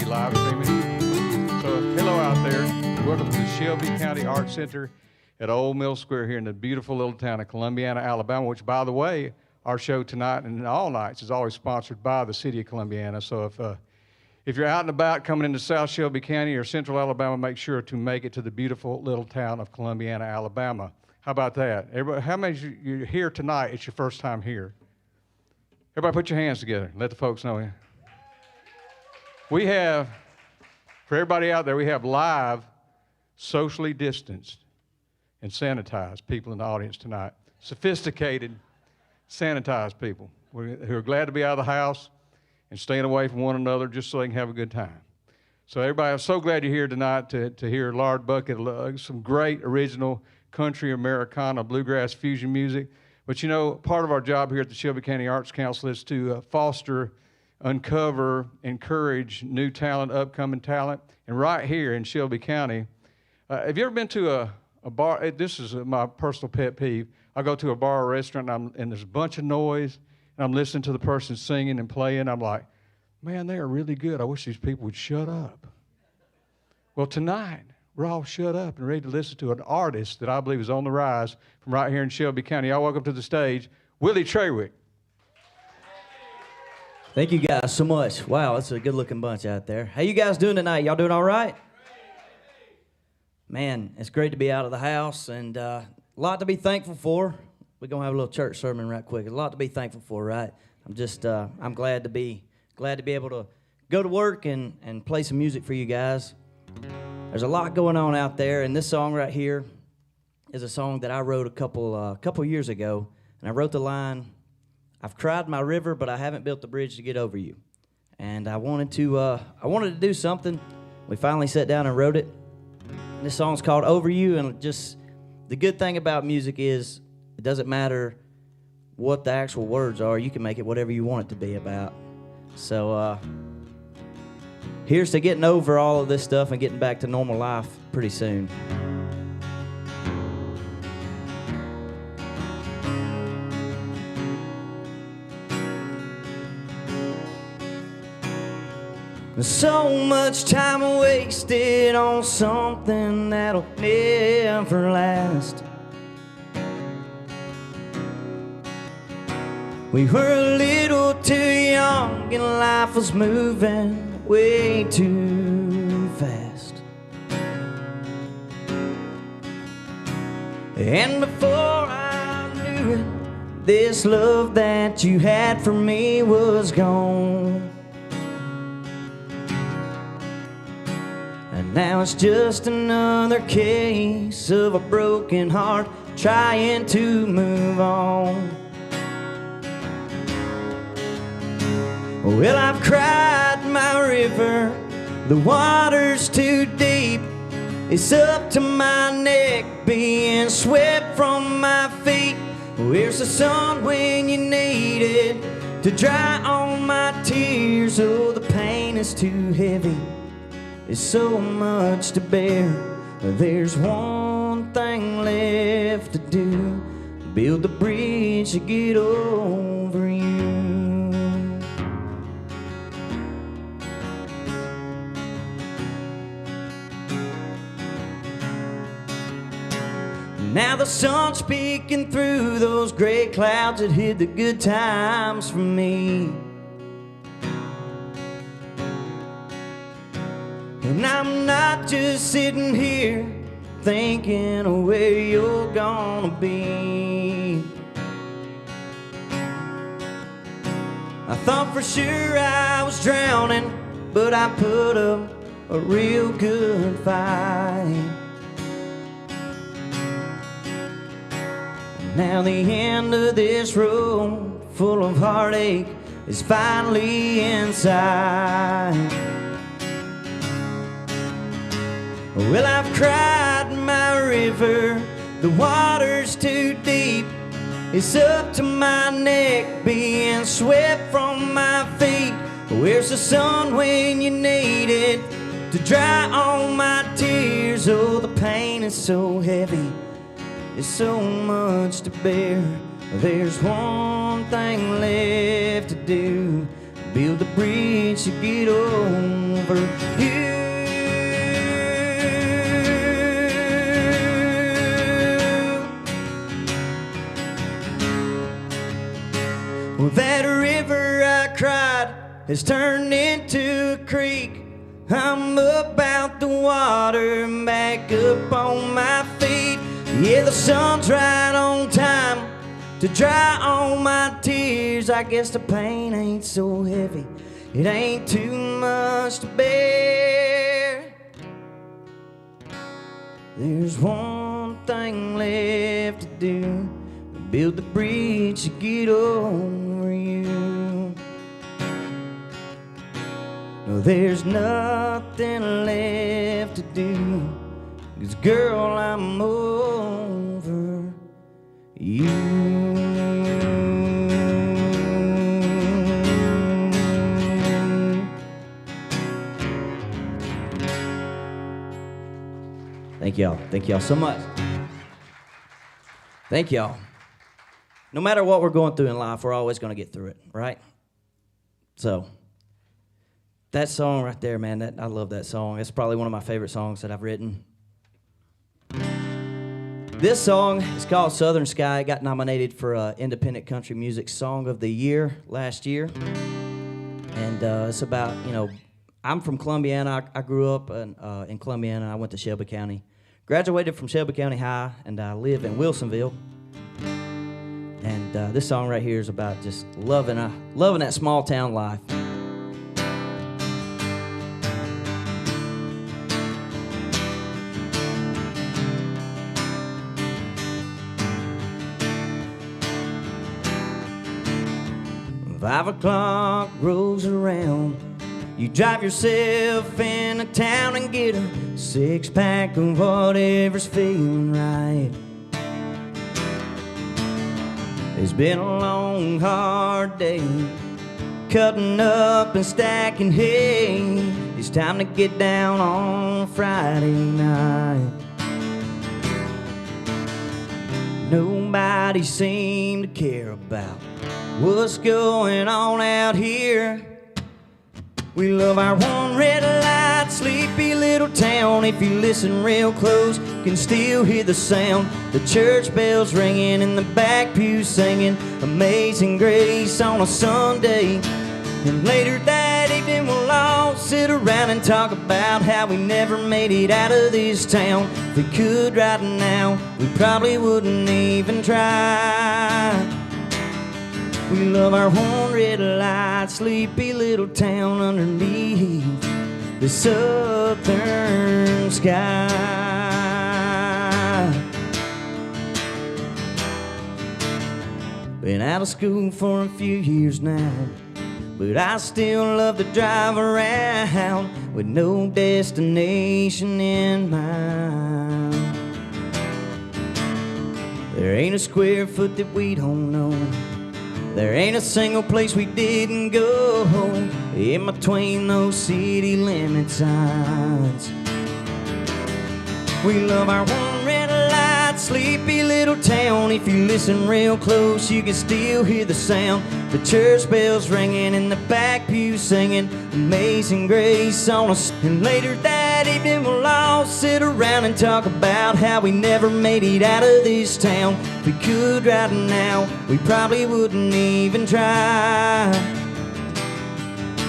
Live streaming. So hello out there. Welcome to the Shelby County Arts Center at Old Mill Square here in the beautiful little town of Columbiana, Alabama, which, by the way, our show tonight and all nights is always sponsored by the city of Columbiana. So if you're out and about coming into South Shelby County or Central Alabama, make sure to make it to the beautiful little town of Columbiana, Alabama. How about that? Everybody, how many of you are here tonight? It's your first time here. Everybody put your hands together. Let the folks know. We have, for everybody out there, we have live, socially distanced and sanitized people in the audience tonight. Sophisticated, sanitized people who are glad to be out of the house and staying away from one another just so they can have a good time. So everybody, I'm so glad you're here tonight to hear Lard Bucket, some great original country, Americana, bluegrass fusion music. But you know, part of our job here at the Shelby County Arts Council is to foster, uncover, encourage new talent, upcoming talent. And right here in Shelby County, have you ever been to a bar? This is my personal pet peeve. I go to a bar or restaurant and there's a bunch of noise and I'm listening to the person singing and playing. I'm like, man, they are really good. I wish these people would shut up. Well, tonight, we're all shut up and ready to listen to an artist that I believe is on the rise from right here in Shelby County. Y'all welcome to the stage, Willie Traywick. Thank you guys so much. Wow, that's a good-looking bunch out there. How you guys doing tonight? Y'all doing all right? Man, it's great to be out of the house and a lot to be thankful for. We're going to have a little church sermon right quick. A lot to be thankful for, right? I'm glad to be able to go to work and play some music for you guys. There's a lot going on out there, and this song right here is a song that I wrote a couple years ago, and I wrote the line, I've cried my river, but I haven't built the bridge to get over you. And I wanted to do something. We finally sat down and wrote it. And this song's called Over You, and just the good thing about music is it doesn't matter what the actual words are. You can make it whatever you want it to be about. So here's to getting over all of this stuff and getting back to normal life pretty soon. So much time wasted on something that'll never last. We were a little too young and life was moving way too fast. And before I knew it, this love that you had for me was gone. Now it's just another case of a broken heart trying to move on. Well, I've cried my river, the water's too deep. It's up to my neck, being swept from my feet. Where's the sun when you need it to dry all my tears? Oh, the pain is too heavy. It's so much to bear. There's one thing left to do, build the bridge to get over you. Now the sun's peeking through those gray clouds that hid the good times from me. And I'm not just sitting here thinking of where you're gonna be. I thought for sure I was drowning, but I put up a real good fight. Now the end of this road full of heartache is finally inside. Well, I've cried my river, the water's too deep. It's up to my neck, being swept from my feet. Where's the sun when you need it to dry all my tears. Oh, the pain is so heavy, it's so much to bear. There's one thing left to do, build a bridge to get over you. Well, that river I cried has turned into a creek. I'm up out the water and back up on my feet. Yeah, the sun's right on time to dry all my tears. I guess the pain ain't so heavy, it ain't too much to bear. There's one thing left to do, build the bridge to get over you. No, there's nothing left to do, 'cause girl, I'm over you. Thank y'all so much. Thank y'all. No matter what we're going through in life, we're always going to get through it, right? So, that song right there, man, I love that song. It's probably one of my favorite songs that I've written. This song is called Southern Sky. It got nominated for Independent Country Music Song of the Year last year. And it's about, I'm from Columbiana. I grew up in Columbiana. I went to Shelby County. Graduated from Shelby County High, and I live in Wilsonville. And this song right here is about just loving that small town life. Five o'clock rolls around, you drive yourself into town and get a six-pack of whatever's feeling right. It's been a long, hard day, cutting up and stacking hay. It's time to get down on Friday night. Nobody seemed to care about what's going on out here. We love our one red light, sleepy little town. If you listen real close, you can still hear the sound. The church bells ringing in the back pew singing Amazing Grace on a Sunday. And later that evening we'll all sit around and talk about how we never made it out of this town. If we could right now, we probably wouldn't even try. We love our one red light, sleepy little town underneath the southern sky. Been out of school for a few years now, but I still love to drive around with no destination in mind. There ain't a square foot that we don't know. There ain't a single place we didn't go in between those city limit signs. We love our one red light, sleepy little town. If you listen real close, you can still hear the sound. The church bells ringing in the back pew singing Amazing Grace on us. And later that evening we'll all sit around and talk about how we never made it out of this town. If we could right now, we probably wouldn't even try.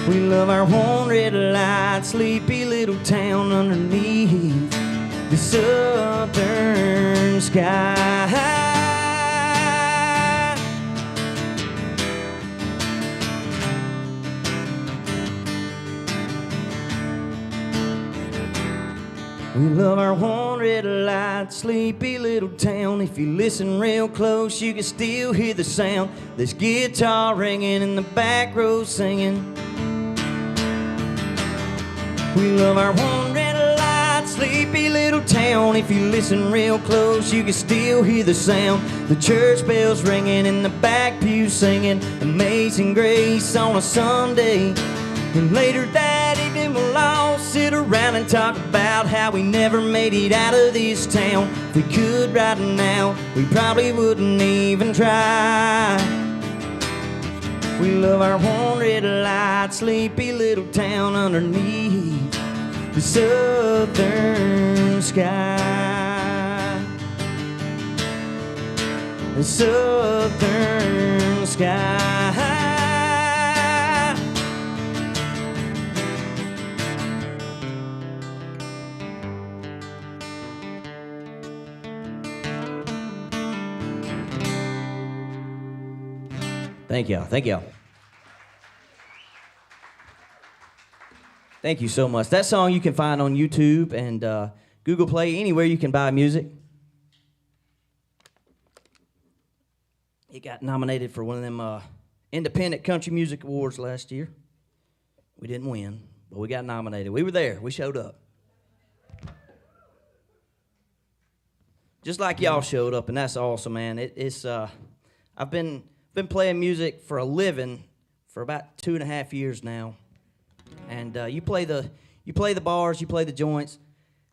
We love our one red light, sleepy little town underneath the southern sky. We love our one red light, sleepy little town. If you listen real close, you can still hear the sound. This guitar ringing in the back row singing. We love our one red light, sleepy little town. If you listen real close, you can still hear the sound. The church bells ringing in the back pew singing Amazing Grace on a Sunday. And later that evening we'll all sit around and talk about how we never made it out of this town. If we could right now, we probably wouldn't even try. We love our one red light, sleepy little town underneath the southern sky. The southern sky. Thank y'all. Thank y'all. Thank you so much. That song you can find on YouTube and Google Play, anywhere you can buy music. It got nominated for one of them Independent Country Music Awards last year. We didn't win, but we got nominated. We were there. We showed up. Just like y'all showed up, and that's awesome, man. I've been playing music for a living for about 2.5 years now, and you play the bars, you play the joints,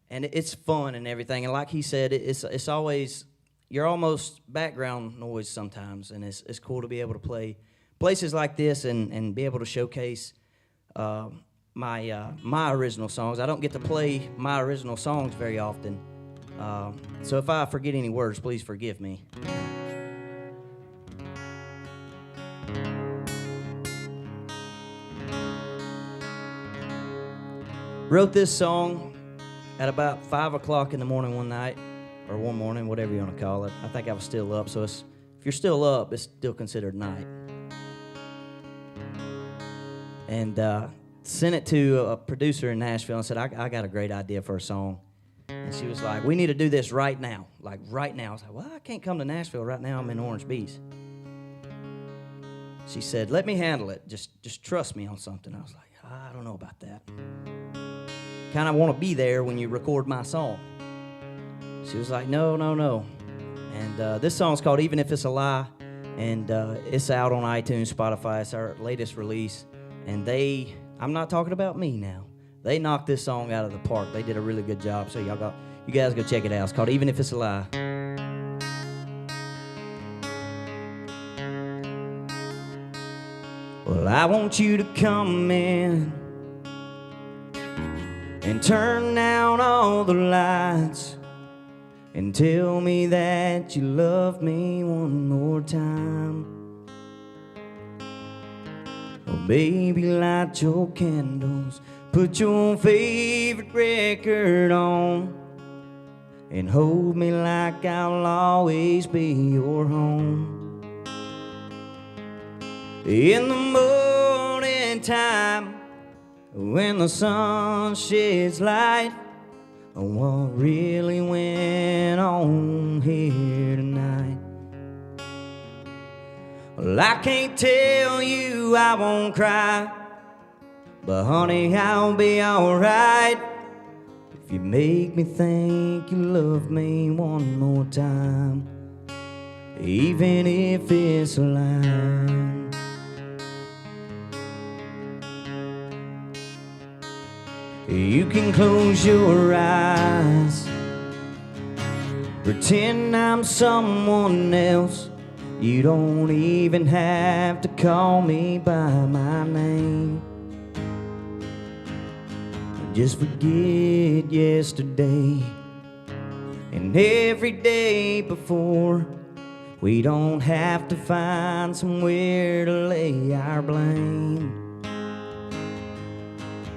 and it's fun and everything. And like he said, it's always, you're almost background noise sometimes, and it's cool to be able to play places like this and be able to showcase my original songs. I don't get to play my original songs very often, so if I forget any words, please forgive me. Wrote this song at about 5 o'clock in the morning one night, or one morning, whatever you want to call it. I think I was still up, so if you're still up, it's still considered night. And sent it to a producer in Nashville and said, I got a great idea for a song. And she was like, we need to do this right now, like right now. I was like, well, I can't come to Nashville right now. I'm in Orange Beach. She said, let me handle it. Just trust me on something. I was like, I don't know about that. Kind of want to be there when you record my song. She was like, no. And this song's called Even If It's a Lie, and it's out on iTunes, Spotify. It's our latest release. And I'm not talking about me now. They knocked this song out of the park. They did a really good job. So you guys go check it out. It's called Even If It's a Lie. Well, I want you to come in and turn down all the lights and tell me that you love me one more time. Oh, baby, light your candles, put your favorite record on, and hold me like I'll always be your home. In the morning time, when the sun sheds light on what really went on here tonight. Well, I can't tell you I won't cry, but honey, I'll be alright if you make me think you love me one more time, even if it's a lie. You can close your eyes, pretend I'm someone else. You don't even have to call me by my name. Just forget yesterday and every day before. We don't have to find somewhere to lay our blame.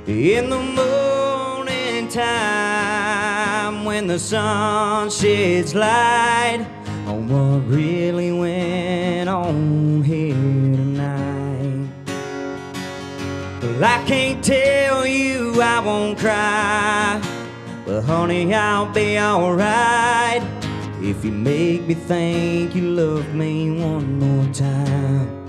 In the morning time, when the sun sheds light on what really went on here tonight. Well, I can't tell you I won't cry, but honey, I'll be alright if you make me think you love me one more time.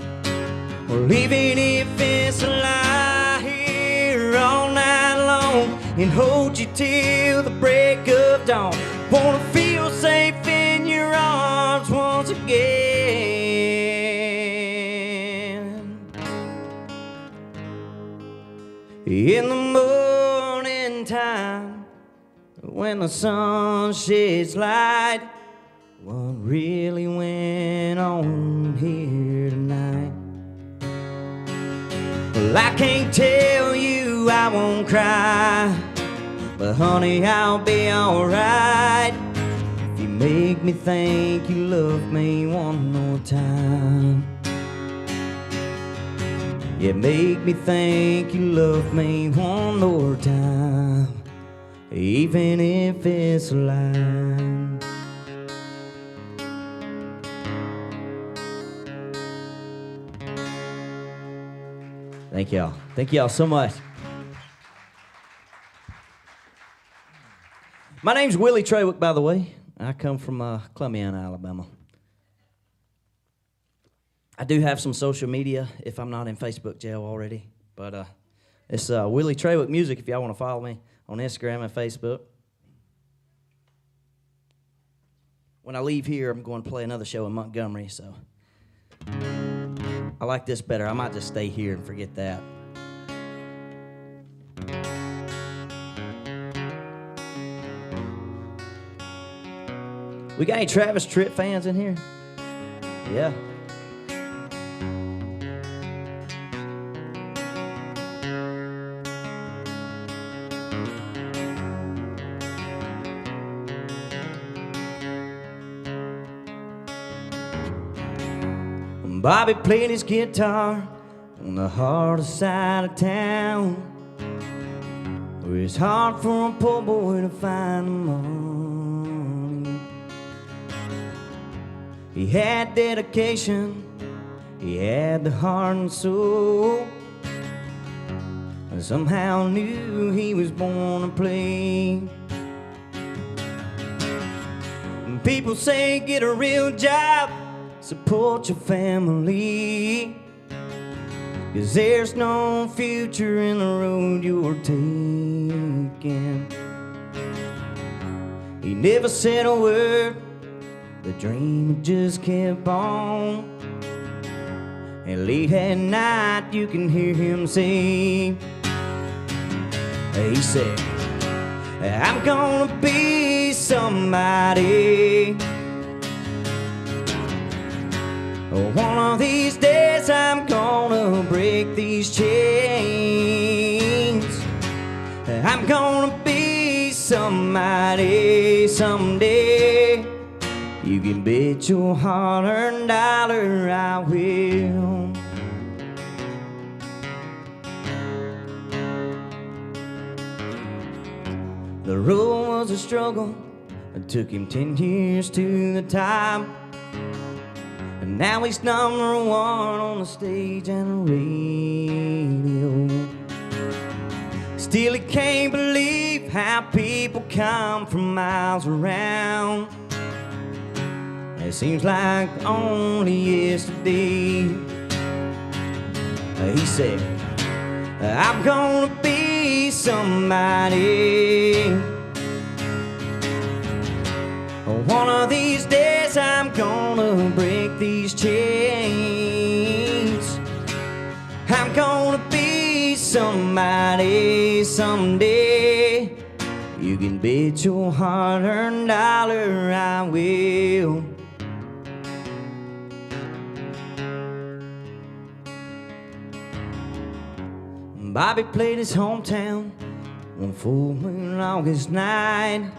Well, even if it's a lie, here all night long and hold you till the break of dawn. Wanna feel safe in your arms once again. In the morning when the sun sheds light, what really went on here tonight. Well, I can't tell you I won't cry, but honey, I'll be alright if you make me think you love me one more time. Yeah, make me think you love me one more time, even if it's a lie. Thank y'all. Thank y'all so much. My name's Willie Traywick, by the way. I come from Columbiana, Alabama. I do have some social media if I'm not in Facebook jail already. But it's Willie Traywick Music if y'all want to follow me on Instagram and Facebook. When I leave here, I'm going to play another show in Montgomery, so I like this better. I might just stay here and forget that. We got any Travis Tritt fans in here? Yeah. Bobby played his guitar on the hardest side of town, where it's hard for a poor boy to find the money. He had dedication, he had the heart and soul, and somehow knew he was born to play. And people say get a real job, support your family, 'cause there's no future in the road you're taking. He never said a word, the dream just kept on, and late at night you can hear him say, he said, I'm gonna be somebody. One of these days I'm gonna break these chains. I'm gonna be somebody someday. You can bet your hard-earned dollar I will. The road was a struggle. It took him 10 years to the top. And now he's number one on the stage and the radio. Still he can't believe how people come from miles around. It seems like only yesterday. He said, I'm gonna be somebody. One of these days I'm gonna break these chains. I'm gonna be somebody someday. You can bet your hard-earned dollar I will. Bobby played his hometown one full moon August night,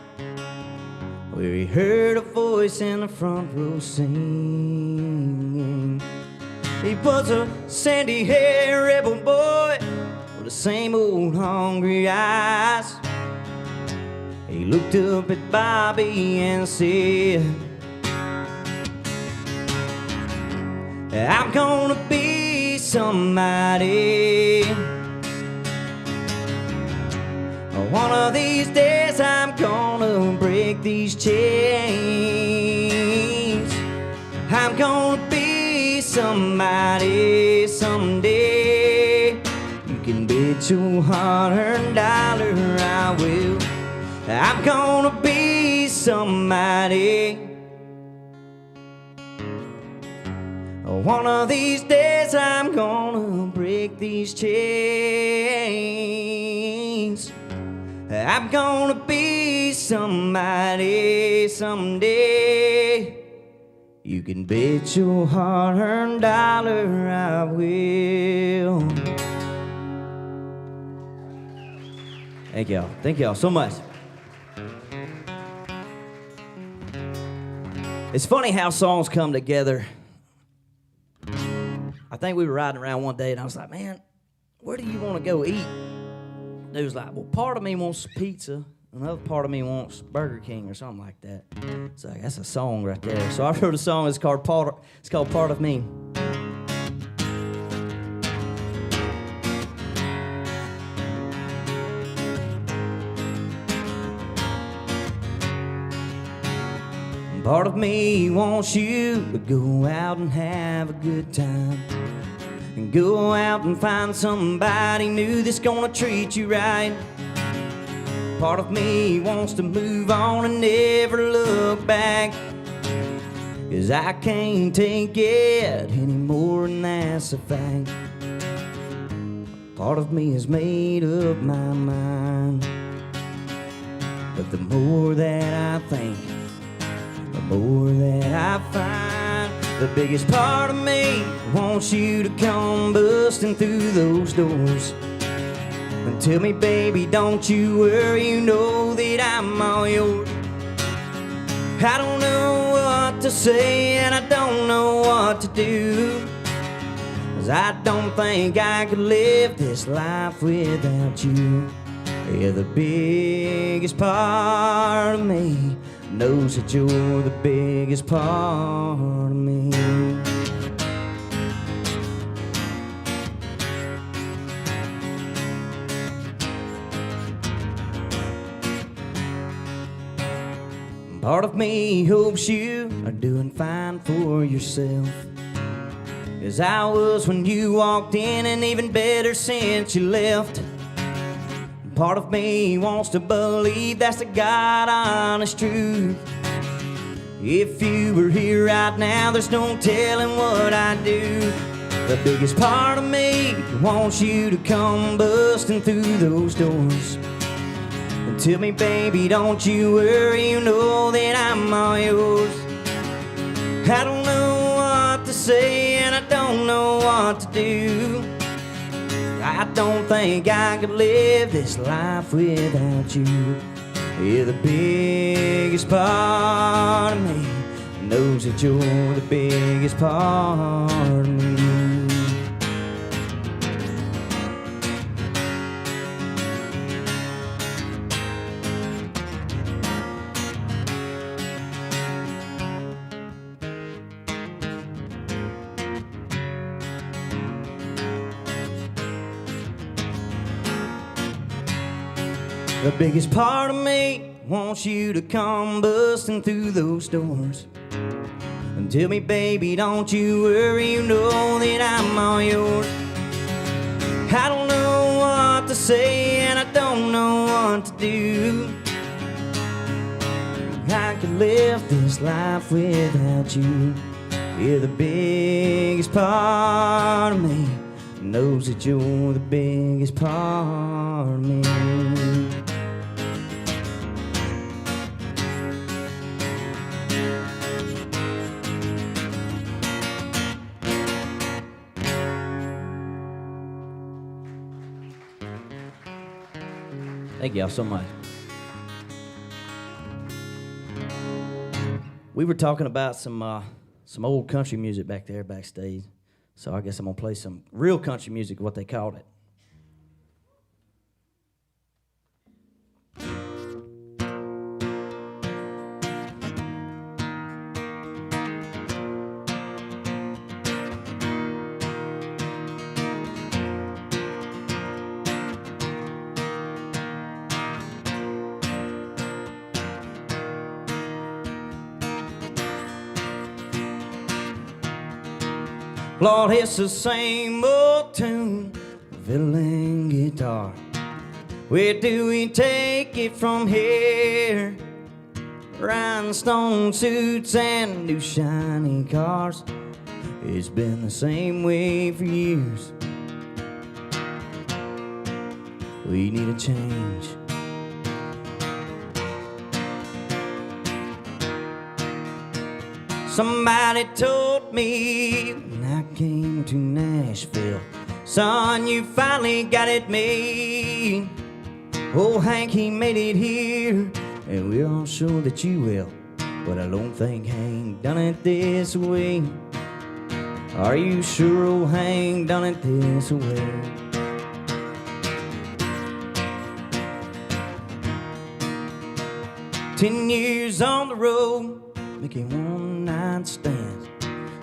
where he heard a voice in the front row singing. He was a sandy-haired rebel boy with the same old hungry eyes. He looked up at Bobby and said, I'm gonna be somebody. One of these days I'm gonna break these chains. I'm gonna be somebody someday. You can bet your hard-earned dollar I will. I'm gonna be somebody. One of these days I'm gonna break these chains. I'm gonna be somebody someday. You can bet your hard-earned dollar I will. Thank y'all. Thank y'all so much. It's funny how songs come together. I think we were riding around one day and I was like, man, where do you want to go eat? Dude was like, well, part of me wants pizza, another part of me wants Burger King or something like that. So that's a song right there. So I wrote a song. It's called Part of Me. Part of me wants you to go out and have a good time, and go out and find somebody new that's gonna treat you right. Part of me wants to move on and never look back, 'cause I can't take it anymore, and that's a fact. Part of me has made up my mind, but the more that I think, the more that I find. The biggest part of me wants you to come busting through those doors and tell me, baby, don't you worry, you know that I'm all yours. I don't know what to say and I don't know what to do, 'cause I don't think I could live this life without you. You're the biggest part of me, knows that you're the biggest part of me. Part of me hopes you are doing fine for yourself, 'cause I was when you walked in, and even better since you left. Part of me wants to believe that's the God honest truth. If you were here right now, there's no telling what I'd do. The biggest part of me wants you to come busting through those doors and tell me, baby, don't you worry, you know that I'm all yours. I don't know what to say and I don't know what to do. I don't think I could live this life without you. You're the biggest part of me, knows that you're the biggest part of me. The biggest part of me wants you to come busting through those doors and tell me, baby, don't you worry, you know that I'm all yours. I don't know what to say and I don't know what to do. I could live this life without you. You're the biggest part of me, knows that you're the biggest part of me. Thank y'all so much. We were talking about some old country music back there backstage, so I guess I'm gonna play some real country music, what they called it. Lord, it's the same old tune, fiddle and guitar. Where do we take it from here? Rhinestone suits and new shiny cars. It's been the same way for years. We need a change. Somebody told me when I came to Nashville, son, you finally got it made. Oh, Hank, he made it here, and we're all sure that you will. But I don't think Hank done it this way. Are you sure old Hank done it this way? 10 years on the road, making one-night stands,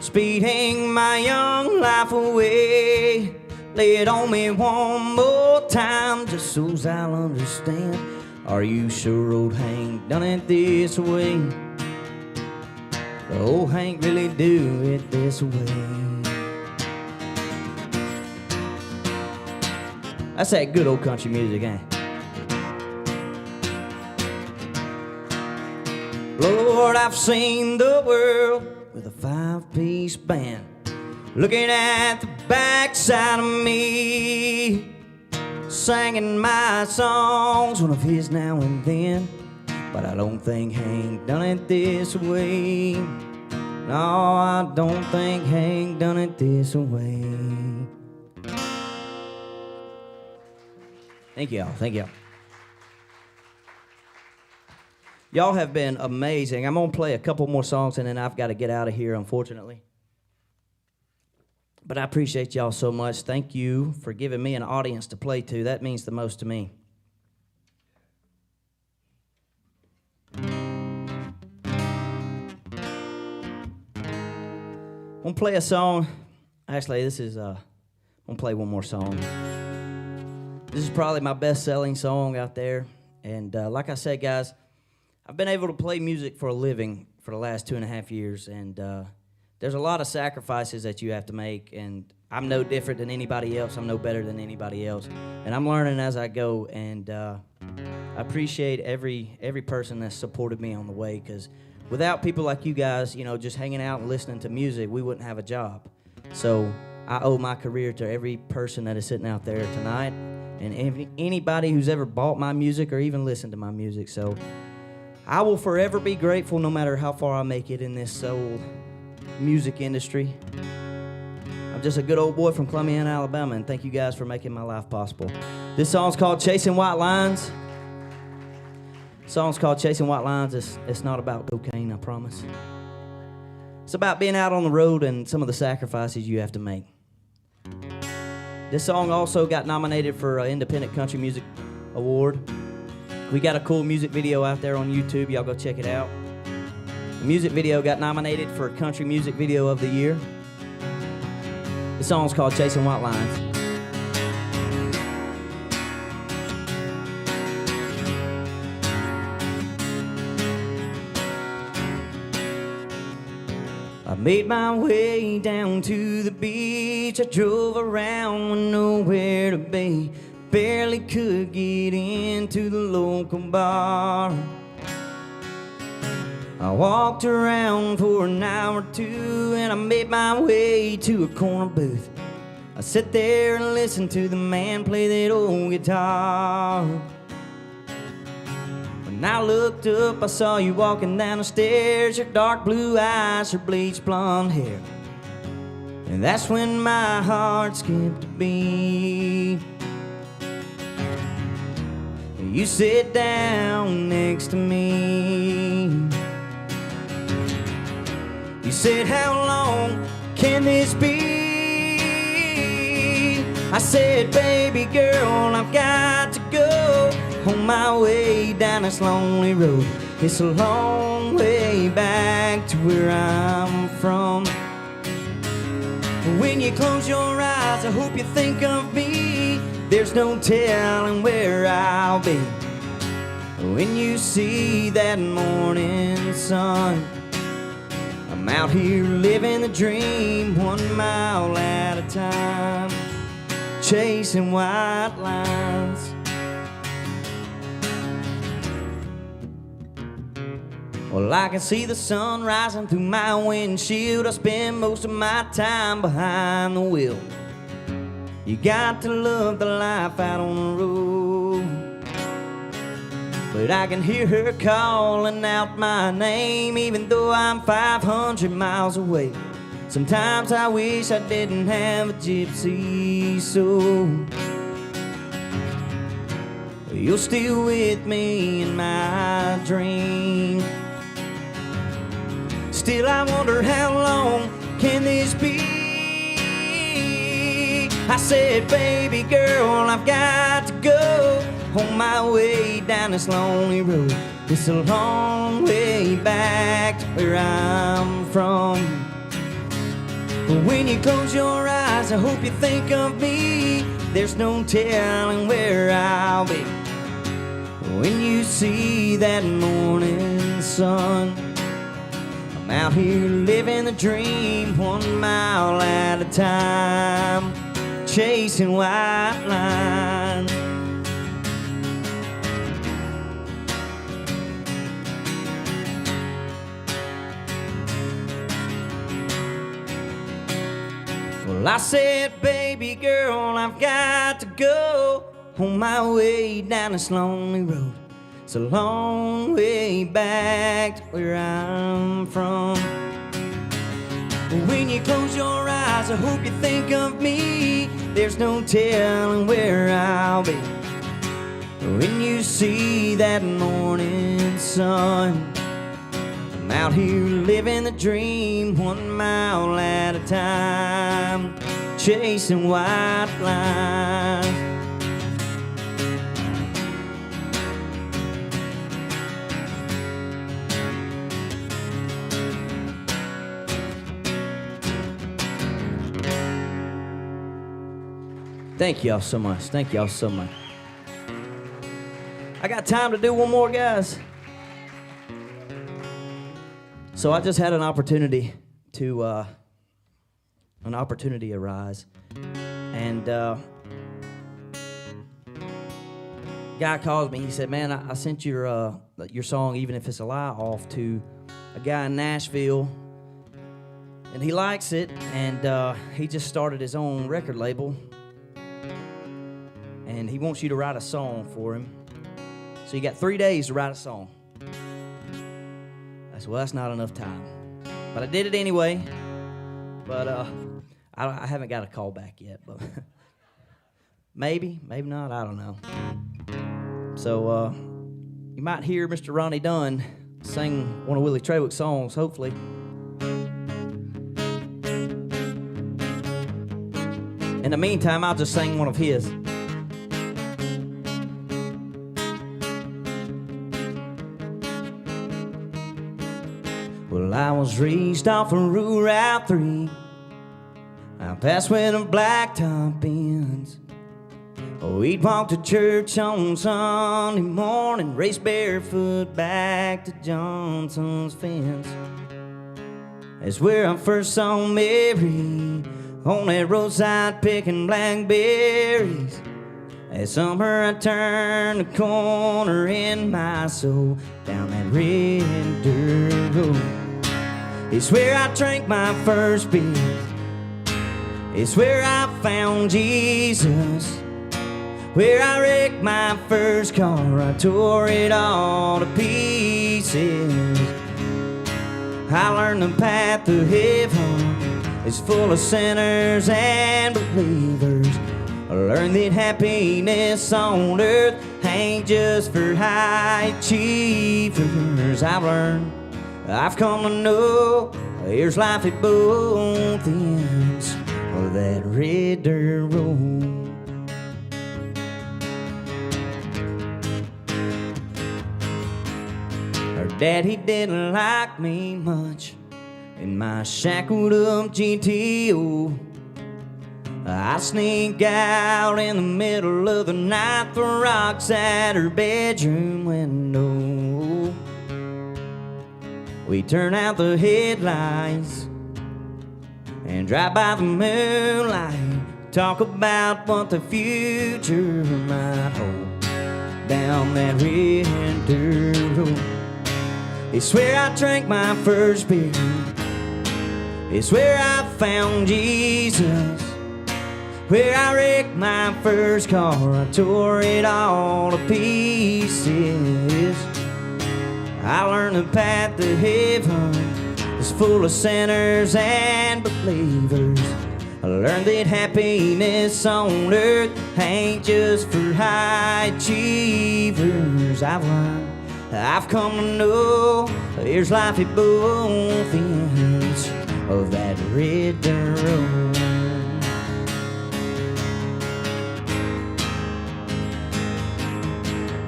speeding my young life away. Lay it on me one more time, just so I'll understand. Are you sure old Hank done it this way? Old Hank really do it this way. That's that good old country music, ain't it? Lord, I've seen the world with a 5-piece band, looking at the backside of me, singing my songs, one of his now and then. But I don't think Hank done it this way. No, I don't think Hank done it this way. Thank y'all, thank y'all. Y'all have been amazing. I'm gonna play a couple more songs and then I've got to get out of here, unfortunately. But I appreciate y'all so much. Thank you for giving me an audience to play to. That means the most to me. I'm gonna play a song. Actually, this is, I'm gonna play one more song. This is probably my best-selling song out there. And like I said, guys, I've been able to play music for a living for the last 2.5 years, and there's a lot of sacrifices that you have to make, and I'm no different than anybody else. I'm no better than anybody else, and I'm learning as I go, and I appreciate every person that's supported me on the way, because without people like you guys, you know, just hanging out and listening to music, we wouldn't have a job. So I owe my career to every person that is sitting out there tonight, and anybody who's ever bought my music or even listened to my music. So I will forever be grateful no matter how far I make it in this old music industry. I'm just a good old boy from Columbiana, Alabama, and thank you guys for making my life possible. This song's called Chasing White Lines. The song's called Chasing White Lines. It's not about cocaine, I promise. It's about being out on the road and some of the sacrifices you have to make. This song also got nominated for an Independent Country Music Award. We got a cool music video out there on YouTube. Y'all go check it out. The music video got nominated for Country Music Video of the Year. The song's called Chasing White Lines. I made my way down to the beach. I drove around with nowhere to be. Barely could get into the local bar. I walked around for an hour or two, and I made my way to a corner booth. I sat there and listened to the man play that old guitar. When I looked up, I saw you walking down the stairs, your dark blue eyes, your bleached blonde hair. And that's when my heart skipped a beat. You sit down next to me. You said, how long can this be? I said, baby girl, I've got to go on my way down this lonely road. It's a long way back to where I'm from. When you close your eyes, I hope you think of me. There's no telling where I'll be when you see that morning sun. I'm out here living the dream, 1 mile at a time, chasing white lines. Well, I can see the sun rising through my windshield. I spend most of my time behind the wheel. You got to love the life out on the road. but I can hear her calling out my name, even though I'm 500 miles away. Sometimes I wish I didn't have a gypsy soul. You're still with me in my dream. Still I wonder how long can this be? I said, baby girl, I've got to go on my way down this lonely road. It's a long way back to where I'm from. But when you close your eyes, I hope you think of me. There's no telling where I'll be when you see that morning sun. I'm out here living the dream 1 mile at a time, chasing white lines. Well, I said, baby girl, I've got to go on my way down this lonely road. It's a long way back to where I'm from. When you close your eyes, I hope you think of me. There's no telling where I'll be when you see that morning sun. I'm out here living the dream 1 mile at a time, chasing white lines. Thank y'all so much. Thank y'all so much. I got time to do one more, guys. So I just had an opportunity arise, and guy calls me. He said, "Man, I sent your song, Even If It's a Lie, off to a guy in Nashville, and he likes it, and he just started his own record label, and he wants you to write a song for him. So you got 3 days to write a song." I said, "Well, that's not enough time," but I did it anyway. But I haven't got a call back yet, but maybe not. I don't know. So you might hear Mr. Ronnie Dunn sing one of Willie Traywick's songs, hopefully. In the meantime, I'll just sing one of his. Well, I was raised off of Route 3. I passed where the blacktop ends. We'd walk to church on Sunday morning, race barefoot back to Johnson's fence. That's where I first saw Mary, on that roadside picking blackberries. That summer I turned the corner in my soul, down that red dirt road. It's where I drank my first beer. It's where I found Jesus. Where I wrecked my first car, I tore it all to pieces. I learned the path to heaven is full of sinners and believers. I learned that happiness on earth ain't just for high achievers. I've come to know there's life at both ends of that red dirt road. Her daddy didn't like me much in my shackled up GTO. I sneak out in the middle of the night, throw rocks at her bedroom window. We turn out the headlights and drive by the moonlight, talk about what the future might hold down that red dirt road. It's where I drank my first beer. It's where I found Jesus. where I wrecked my first car. I tore it all to pieces. I learned the path to heaven is full of sinners and believers. I learned that happiness on earth ain't just for high achievers. I've learned, I've come to know there's life at both ends of that red dirt road.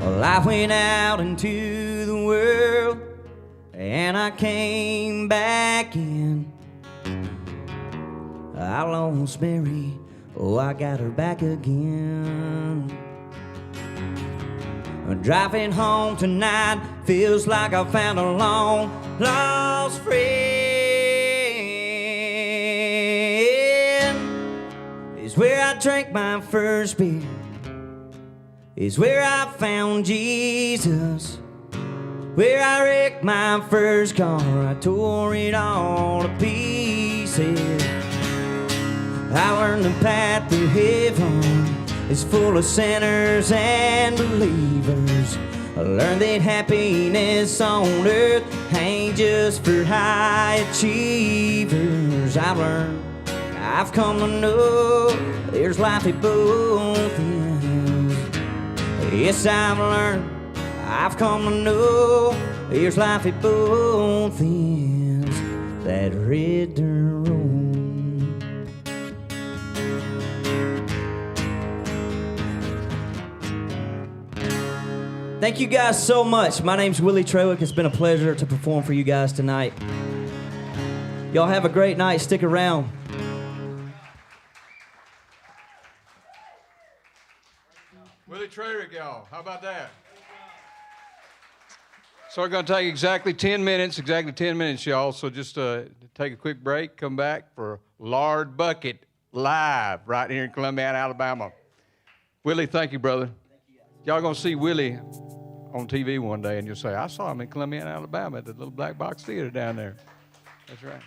Well, I went out into the world and I came back in. I lost Mary, oh, I got her back again. Driving home tonight feels like I found a long lost friend. It's where I drank my first beer. It's where I found Jesus. Where I wrecked my first car, I tore it all to pieces. I learned the path to heaven is full of sinners and believers. I learned that happiness on earth ain't just for high achievers. I've come to know there's life at both ends. Yes, I've come to know there's life at both ends. That red dirt road. Thank you guys so much. My name's Willie Traywick. It's been a pleasure to perform for you guys tonight. Y'all have a great night. Stick around. Willie Traywick, y'all. How about that? So we're going to take exactly 10 minutes, y'all. So just take a quick break, come back for Lard Bucket live right here in Columbiana, Alabama. Willie, thank you, brother. Y'all going to see Willie on TV one day, and you'll say, I saw him in Columbiana, Alabama at the little black box theater down there. That's right.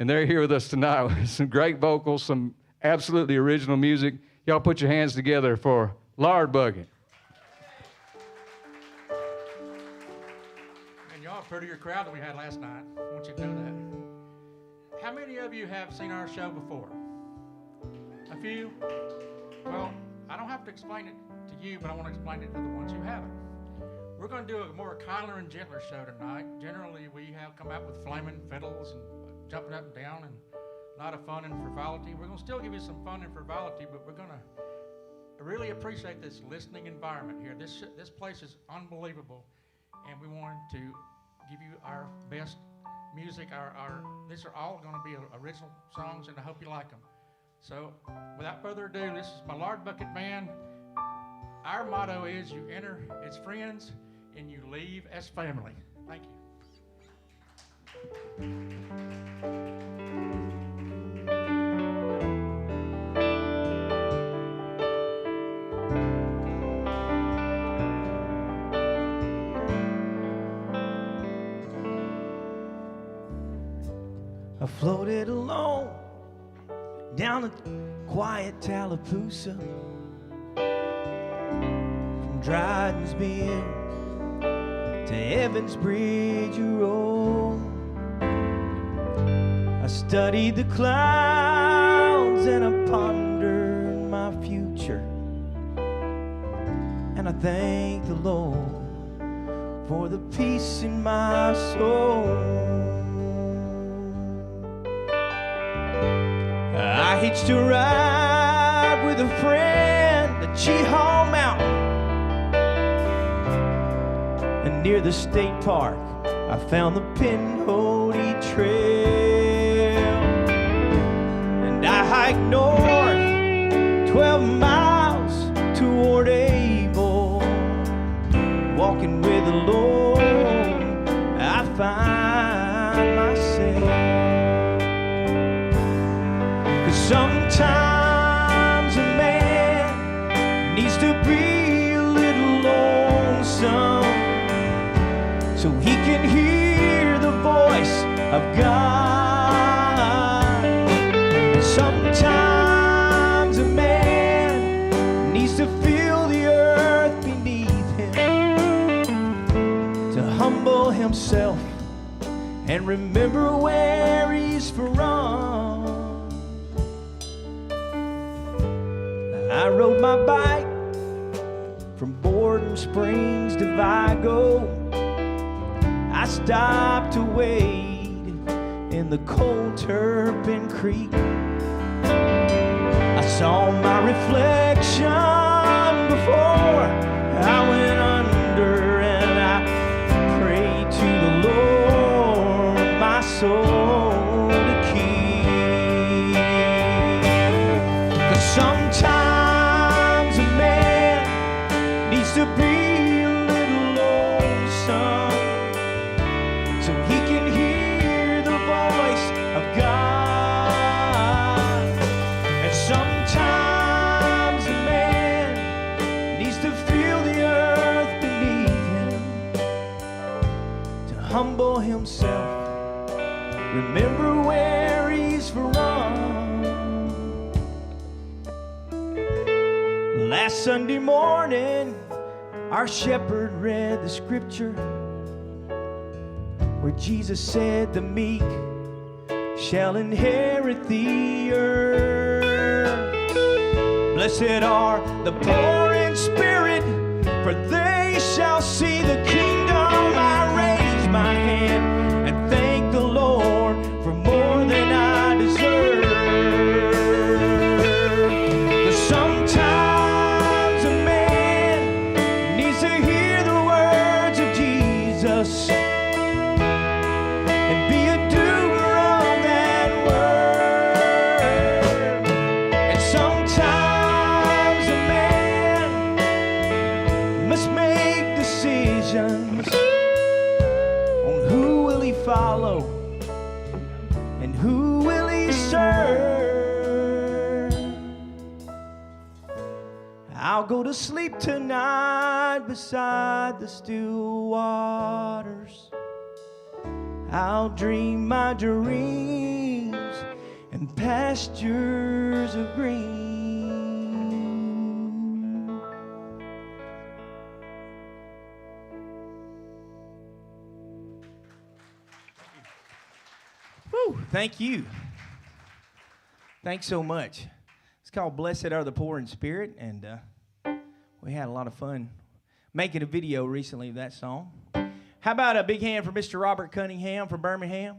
and they're here with us tonight with some great vocals, some absolutely original music. Y'all put your hands together for Lard Bucket. And y'all a prettier crowd than we had last night. I want you to know that. How many of you have seen our show before? A few? Well, I don't have to explain it to you, but I want to explain it to the ones who haven't. We're going to do a more kinder and gentler show tonight. Generally, we have come out with flaming fiddles and jumping up and down and a lot of fun and frivolity. We're going to still give you some fun and frivolity, but we're going to really appreciate this listening environment here. This place is unbelievable, and we wanted to give you our best music. These are all going to be original songs, and I hope you like them. So, without further ado, this is my Lard Bucket Band. Our motto is you enter as friends and you leave as family. Thank you. I floated alone down a quiet Tallapoosa, from Dryden's Bend to Evans Bridge Road. I studied the clouds and I pondered my future, and I thank the Lord for the peace in my soul. I hitched a ride with a friend at Cheehaw Mountain, and near the state park I found the Pinhoti Trail, and I hiked north 12 miles toward Abel. Walking with the Lord I find myself. Sometimes a man needs to be a little lonesome so he can hear the voice of God. And sometimes a man needs to feel the earth beneath him, to humble himself and remember where he's from. I rode my bike from Borden Springs to Vigo. I stopped to wade in the cold Turpin Creek. I saw my reflection before I went under, and I prayed to the Lord my soul to keep. 'Cause sometimes to be a little lonesome so he can hear the voice of God. And sometimes a man needs to feel the earth beneath him, to humble himself, remember where he's from. Last Sunday morning our shepherd read the scripture where Jesus said the meek shall inherit the earth. Blessed are the poor in spirit, for they shall see the kingdom. I raise my hand and thank the Lord for more than I deserve. But sometimes a man needs to hear the words of Jesus and be a doer of that word. And sometimes a man must make decisions on who will he follow and who will he serve. I'll go to sleep tonight beside the still waters. I'll dream my dreams pastures of green. Woo, thank you. Thanks so much. It's called Blessed Are the Poor in Spirit, and we had a lot of fun making a video recently of that song. How about a big hand for Mr. Robert Cunningham from Birmingham?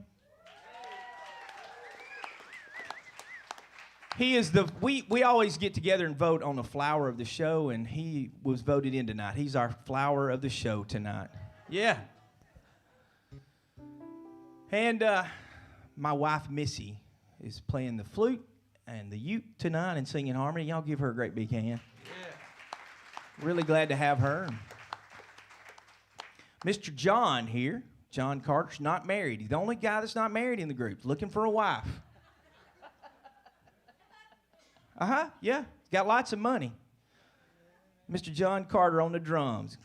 He is we always get together and vote on the flower of the show, and he was voted in tonight. He's our flower of the show tonight. Yeah. And my wife, Missy, is playing the flute and the uke tonight and singing harmony. Y'all give her a great big hand. Yeah. Really glad to have her. Mr. John here, John Carter's not married. He's the only guy that's not married in the group, looking for a wife. Yeah, got lots of money. Mr. John Carter on the drums.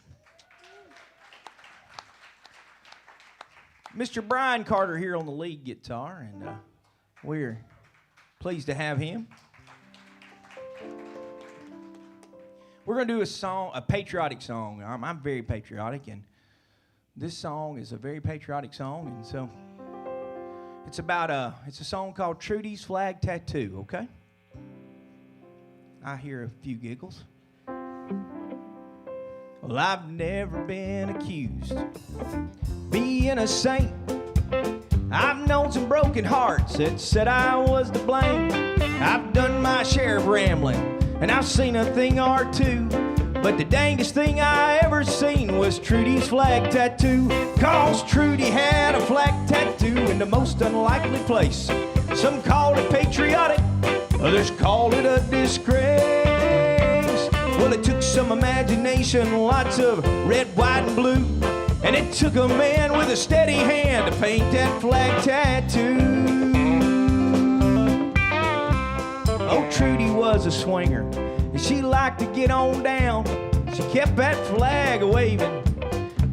Mr. Brian Carter here on the lead guitar, and we're pleased to have him. We're going to do a song, a patriotic song. I'm very patriotic, and this song is a very patriotic song, and so it's a song called Trudy's Flag Tattoo, okay? I hear a few giggles. Well, I've never been accused of being a saint. I've known some broken hearts that said I was to blame. I've done my share of rambling, and I've seen a thing or two. But the dangest thing I ever seen was Trudy's flag tattoo. 'Cause Trudy had a flag tattoo in the most unlikely place. Some called it patriotic, others called it a disgrace. Well, it took some imagination, lots of red, white, and blue. And it took a man with a steady hand to paint that flag tattoo. Oh, Trudy was a swinger, and she liked to get on down. She kept that flag waving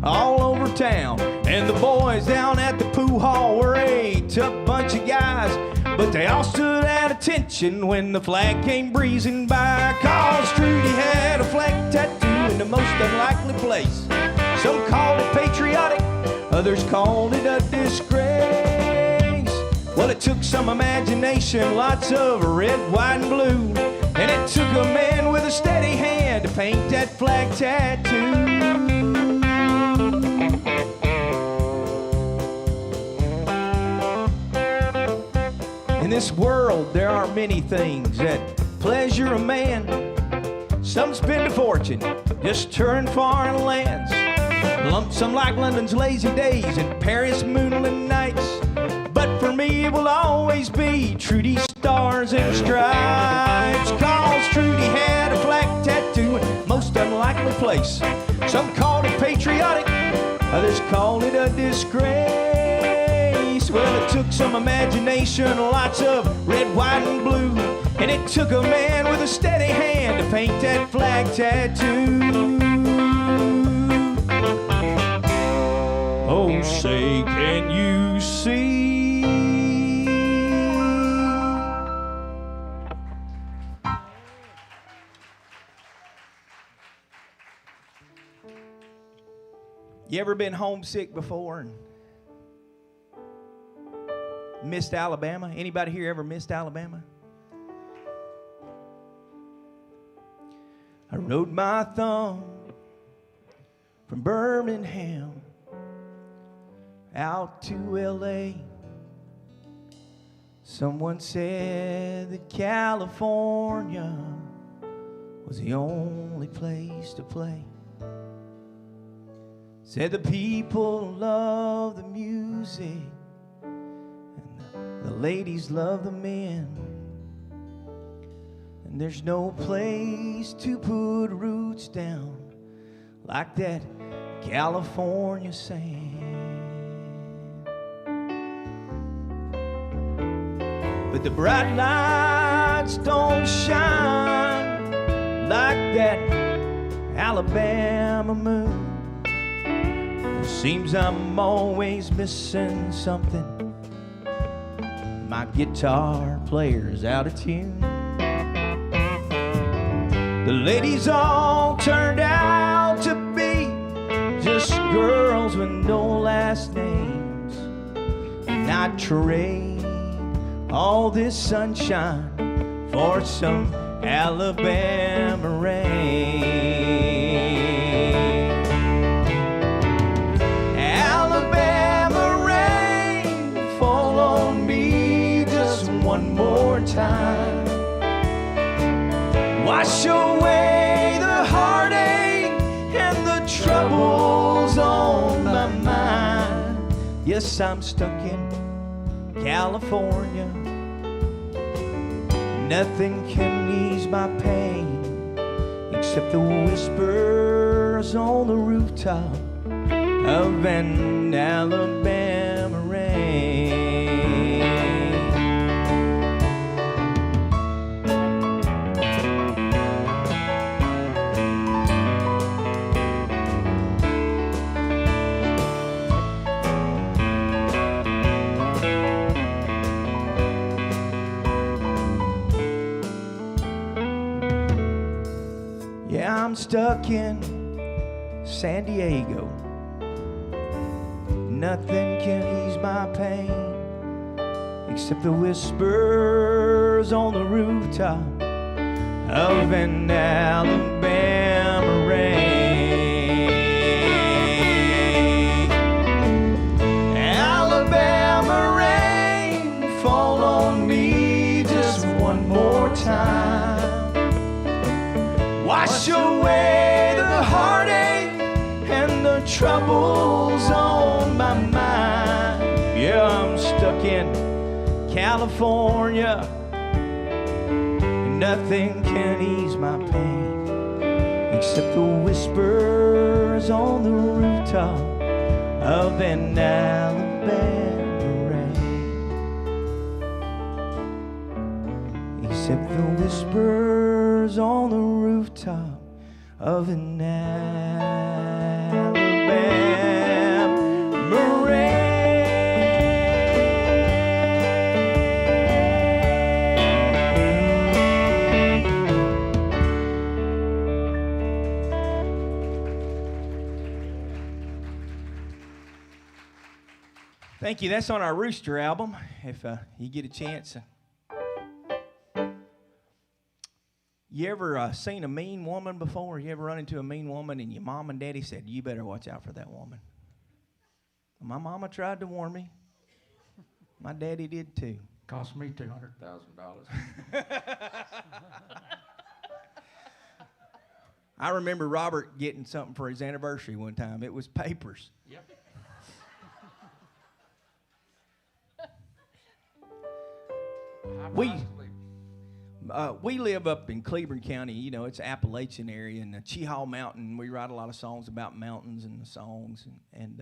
all over town. And the boys down at the pool hall were a tough bunch of guys, but they all stood at attention when the flag came breezing by. 'Cause Trudy had a flag tattoo in the most unlikely place. Some called it patriotic, others called it a disgrace. Well, it took some imagination, lots of red, white, and blue. And it took a man with a steady hand to paint that flag tattoo. In this world, there are many things that pleasure a man. Some spend a fortune just touring foreign lands. Some like London's lazy days and Paris moonlit nights. But for me, it will always be Trudy's stars and stripes. 'Cause Trudy had a flag tattoo in the most unlikely place. Some called it patriotic, others called it a disgrace. Well, it took some imagination, lots of red, white, and blue. And it took a man with a steady hand to paint that flag tattoo. Oh, say, can you see? You ever been homesick before and missed Alabama? Anybody here ever missed Alabama? I rode my thumb from Birmingham out to L.A. Someone said that California was the only place to play. Said the people love the music and the ladies love the men. And there's no place to put roots down like that California sand. But the bright lights don't shine like that Alabama moon. It seems I'm always missing something. my guitar player's out of tune. The ladies all turned out to be just girls with no last names. And I'd trade all this sunshine for some Alabama rain. Alabama rain, fall on me just one more time. Wash away the heartache and the troubles on my mind. Yes, I'm stuck in California. Nothing can ease my pain except the whispers on the rooftop of an Alabama rain. Yeah, I'm stuck in San Diego. Nothing can ease my pain except the whispers on the rooftop of an Alabama rain. Alabama rain, fall on me just one more time. Wash away the heartache and the troubles on my mind. Yeah, I'm stuck in California, and nothing can ease my pain except the whispers on the rooftop of an Alabama rain. Except the whispers on the rooftop of an Alabama rain. Thank you. That's on our Rooster album, if you get a chance. You ever seen a mean woman before? You ever run into a mean woman and your mom and daddy said, you better watch out for that woman? My mama tried to warn me. My daddy did too. Cost me $200,000. I remember Robert getting something for his anniversary one time. It was papers. Yep. We live up in Cleveland County. You know, it's Appalachian area, and the Cheehaw Mountain. We write a lot of songs about mountains and the songs and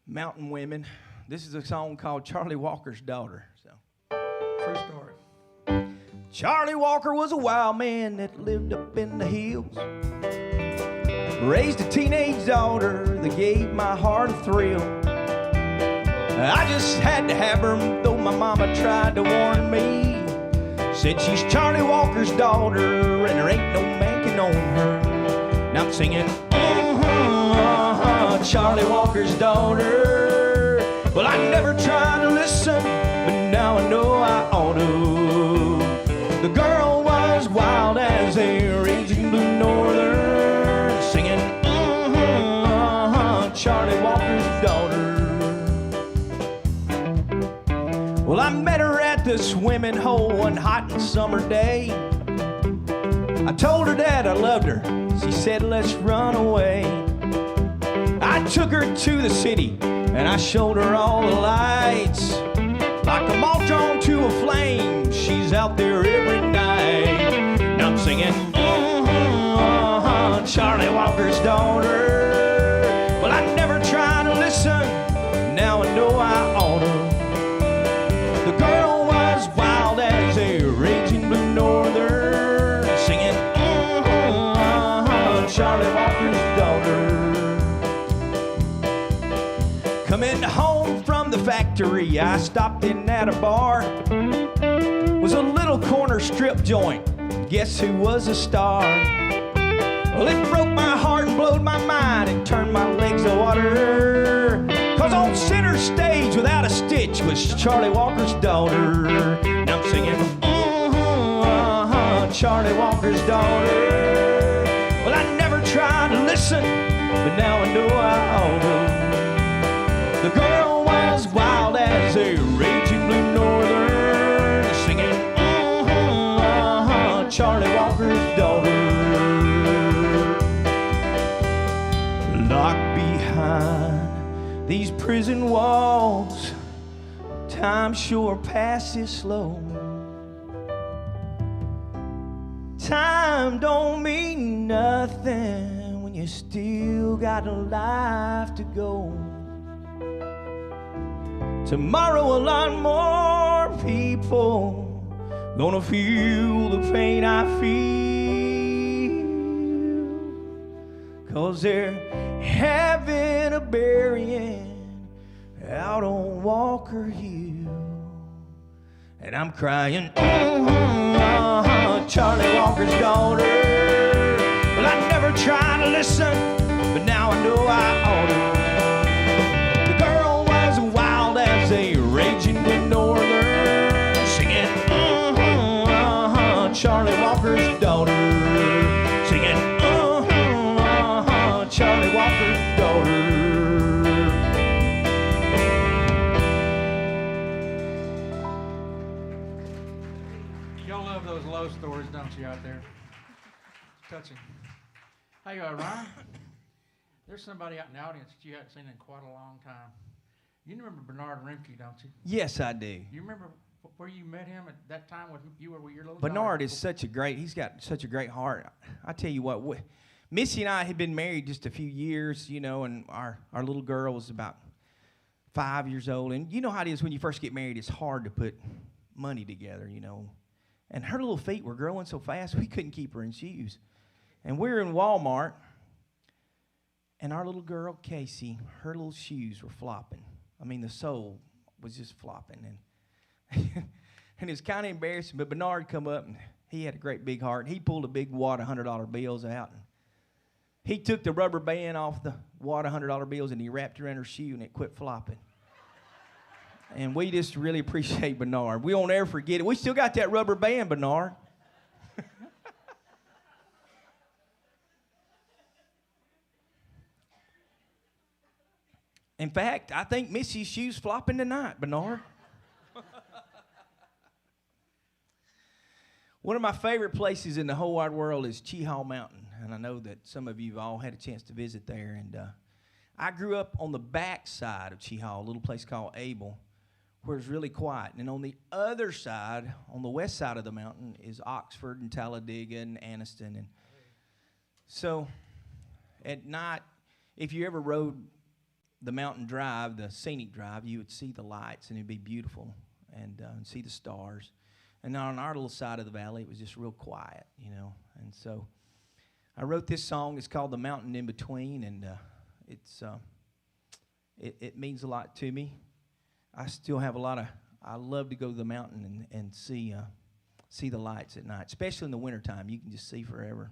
mountain women. This is a song called Charlie Walker's Daughter. So, True story. Charlie Walker was a wild man that lived up in the hills. Raised a teenage daughter that gave my heart a thrill. I just had to have her, though my mama tried to warn me. Said she's Charlie Walker's daughter, and there ain't no man can own her. Now I'm singing, Charlie Walker's daughter. Well, I never tried to listen, but now I know I ought to. The girl was wild as a raging blue northern, singing, Charlie Walker's daughter. Well, I met her at the swimming hole one hot and summer day. I told her that I loved her. She said, let's run away. I took her to the city, and I showed her all the lights. Like a moth drawn to a flame, she's out there every night. Now I'm singing, Charlie Walker's daughter. Well, I never tried to listen, now I know I ought to. The girl was wild as a raging blue northern, singing, Charlie Walker's daughter. Coming home from from the factory, I stopped in at a bar. Was a little corner strip joint. Guess who was a star? Well, it broke my heart and blowed my mind and turned my legs to water. 'Cause on center stage without a stitch was Charlie Walker's daughter. Now I'm singing, Charlie Walker's daughter. Well, I never tried to listen, but now I know I ought to. The girl was wild as a raging blue northern, singing, Charlie Walker's daughter. Locked behind these prison walls, time sure passes slow. Time don't mean nothing when you still got a life to go. Tomorrow a lot more people gonna feel the pain I feel, 'cause they're having a burying out on Walker Hill. And I'm crying, Charlie Walker's daughter. Well, I never tried to listen, but now I know I ought to. The girl was wild as a raging blue northern, singing, Charlie Walker's daughter. Singing, Charlie Walker's daughter. Y'all love those love stories, don't you, out there? Touching. Hey, Ryan, there's somebody out in the audience that you haven't seen in quite a long time. You remember Bernard Rimke, don't you? Yes, I do. You remember where you met him at that time when you were with your little Bernard daughter? is he's got such a great heart. I tell you what, Missy and I had been married just a few years, you know, and our little girl was about 5 years old. And you know how it is when you first get married, it's hard to put money together, you know. And her little feet were growing so fast, we couldn't keep her in shoes. And we were in Walmart, and our little girl, Casey, her little shoes were flopping. I mean, the sole was just flopping. And it's kind of embarrassing, but Bernard come up, and he had a great big heart. He pulled a big wad of $100 bills out, and he took the rubber band off the wad of $100 bills, and he wrapped it around her shoe, and it quit flopping. And we just really appreciate Bernard. We won't ever forget it. We still got that rubber band, Bernard. In fact, I think Missy's shoe's flopping tonight, Bernard. One of my favorite places in the whole wide world is Cheehaw Mountain, and I know that some of you have all had a chance to visit there. And I grew up on the back side of Cheehaw, a little place called Abel, where it's really quiet. And on the other side, on the west side of the mountain, is Oxford and Talladega and Anniston. And so at night, if you ever rode the mountain drive, the scenic drive, you would see the lights, and it'd be beautiful, and see the stars. And on our little side of the valley, it was just real quiet, you know. And so I wrote this song. It's called The Mountain in Between, and it means a lot to me. I still have I love to go to the mountain and see the lights at night, especially in the wintertime. You can just see forever.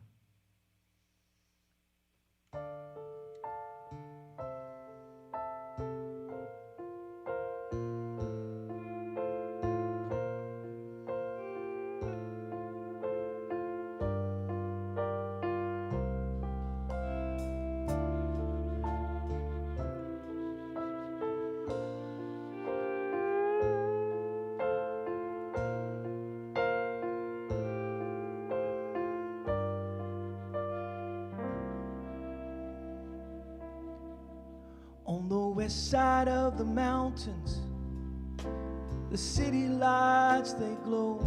On the west side of the mountains, the city lights, they glow.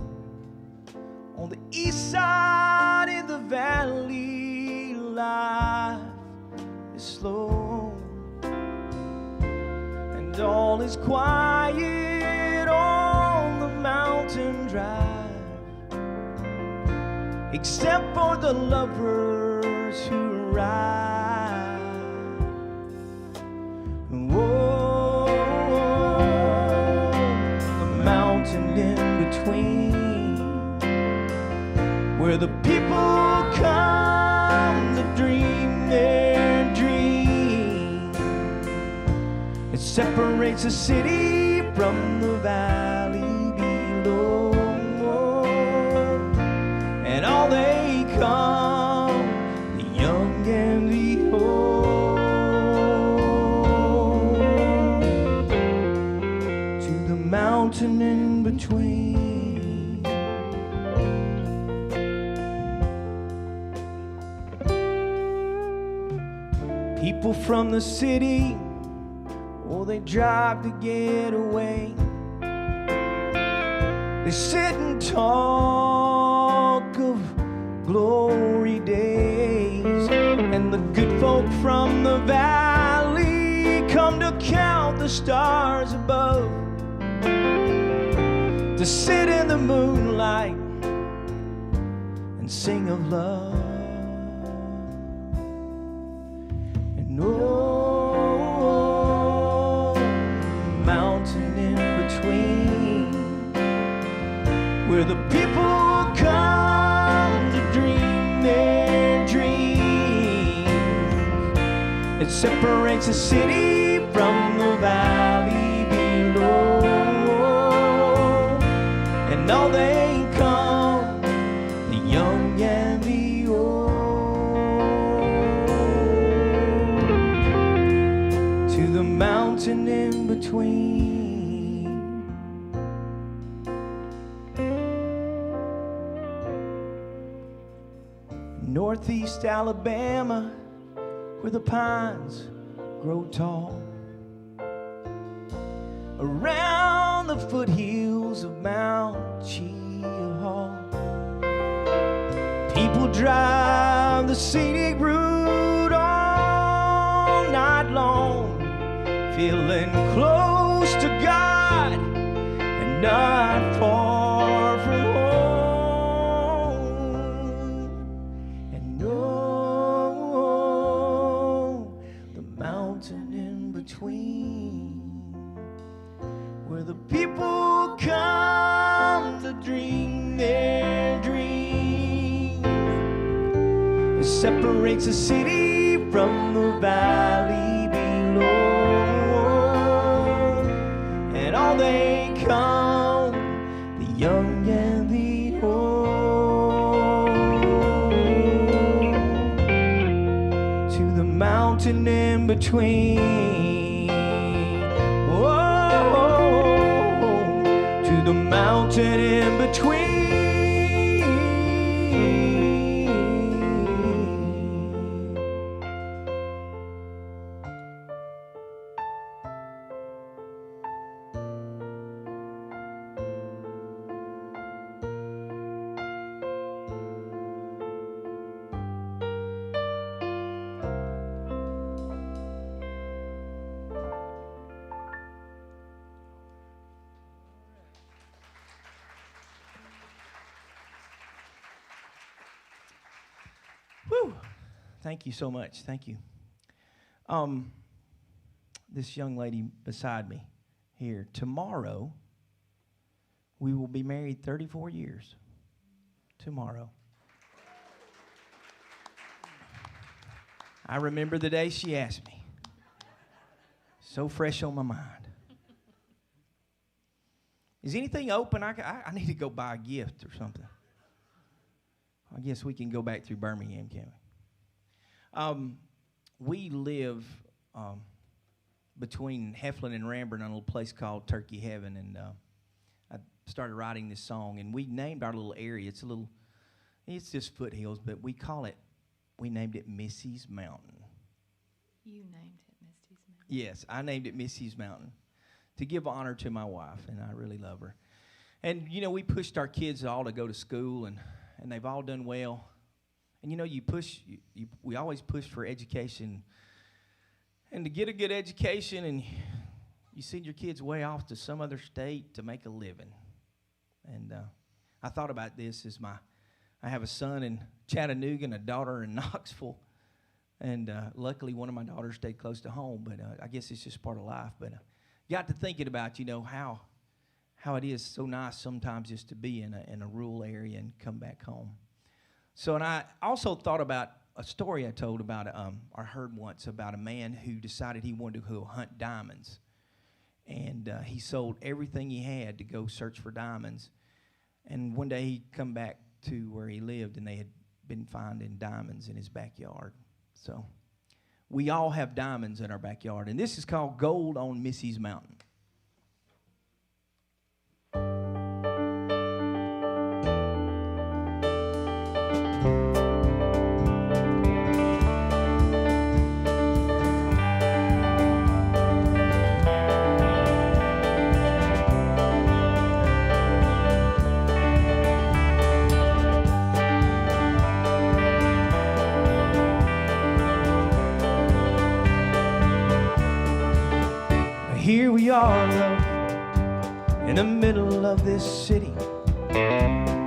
On the east side in the valley, life is slow. And all is quiet on the mountain drive, except for the lovers who ride. Whoa, where the people come to dream their dream. It separates the city from the valley below, and all they come, the young and the old, to the mountain in between. People from the city, oh, they drive to get away. They sit and talk of glory days, and the good folk from the valley come to count the stars above, to sit in the moonlight and sing of love. Oh, mountain in between, where the people come to dream their dreams. It separates the city from the valley below, and all they come, the young and the old, to the mountain in between. Northeast Alabama, where the pines grow tall, around the foothills of Mount Cheaha, people drive the scenic route all night long, feeling close to God and not far from home. And oh, the mountain in between, where the people come to dream their dreams. It separates the city from the valley below, and all they come, the young and the old, to the mountain in between. Whoa, to the mountain in between. Whew. Thank you so much. Thank you. This young lady beside me here, tomorrow, we will be married 34 years. Tomorrow. I remember the day she asked me. So fresh on my mind. Is anything open? I need to go buy a gift or something. I guess we can go back through Birmingham, can't we? We live between Heflin and Ramburn on a little place called Turkey Heaven, and I started writing this song, and we named our little area. It's just foothills, but we named it Missy's Mountain. You named it Misty's Mountain. Yes, I named it Missy's Mountain to give honor to my wife, and I really love her. And, you know, we pushed our kids all to go to school, and they've all done well. And, you know, we always push for education. And to get a good education, and you send your kids way off to some other state to make a living. And I thought about this as I have a son in Chattanooga and a daughter in Knoxville. And luckily, one of my daughters stayed close to home. But I guess it's just part of life. But got to thinking about, you know, how it is so nice sometimes just to be in a rural area and come back home. So, and I also thought about a story I told about, or heard once about a man who decided he wanted to go hunt diamonds. And he sold everything he had to go search for diamonds. And one day he'd come back to where he lived, and they had been finding diamonds in his backyard. So we all have diamonds in our backyard, and this is called Gold on Missy's Mountain. Here we are, love, in the middle of this city,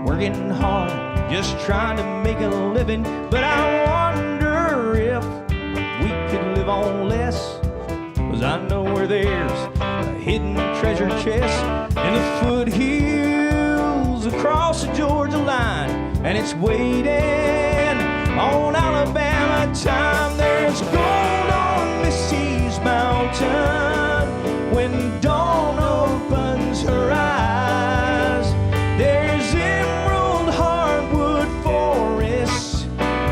working hard, just trying to make a living. But I wonder if we could live on less, 'cause I know where there's a hidden treasure chest in the foothills across the Georgia line, and it's waiting on Alabama time. There's gold on Missy's Mountain when dawn opens her eyes. There's emerald hardwood forests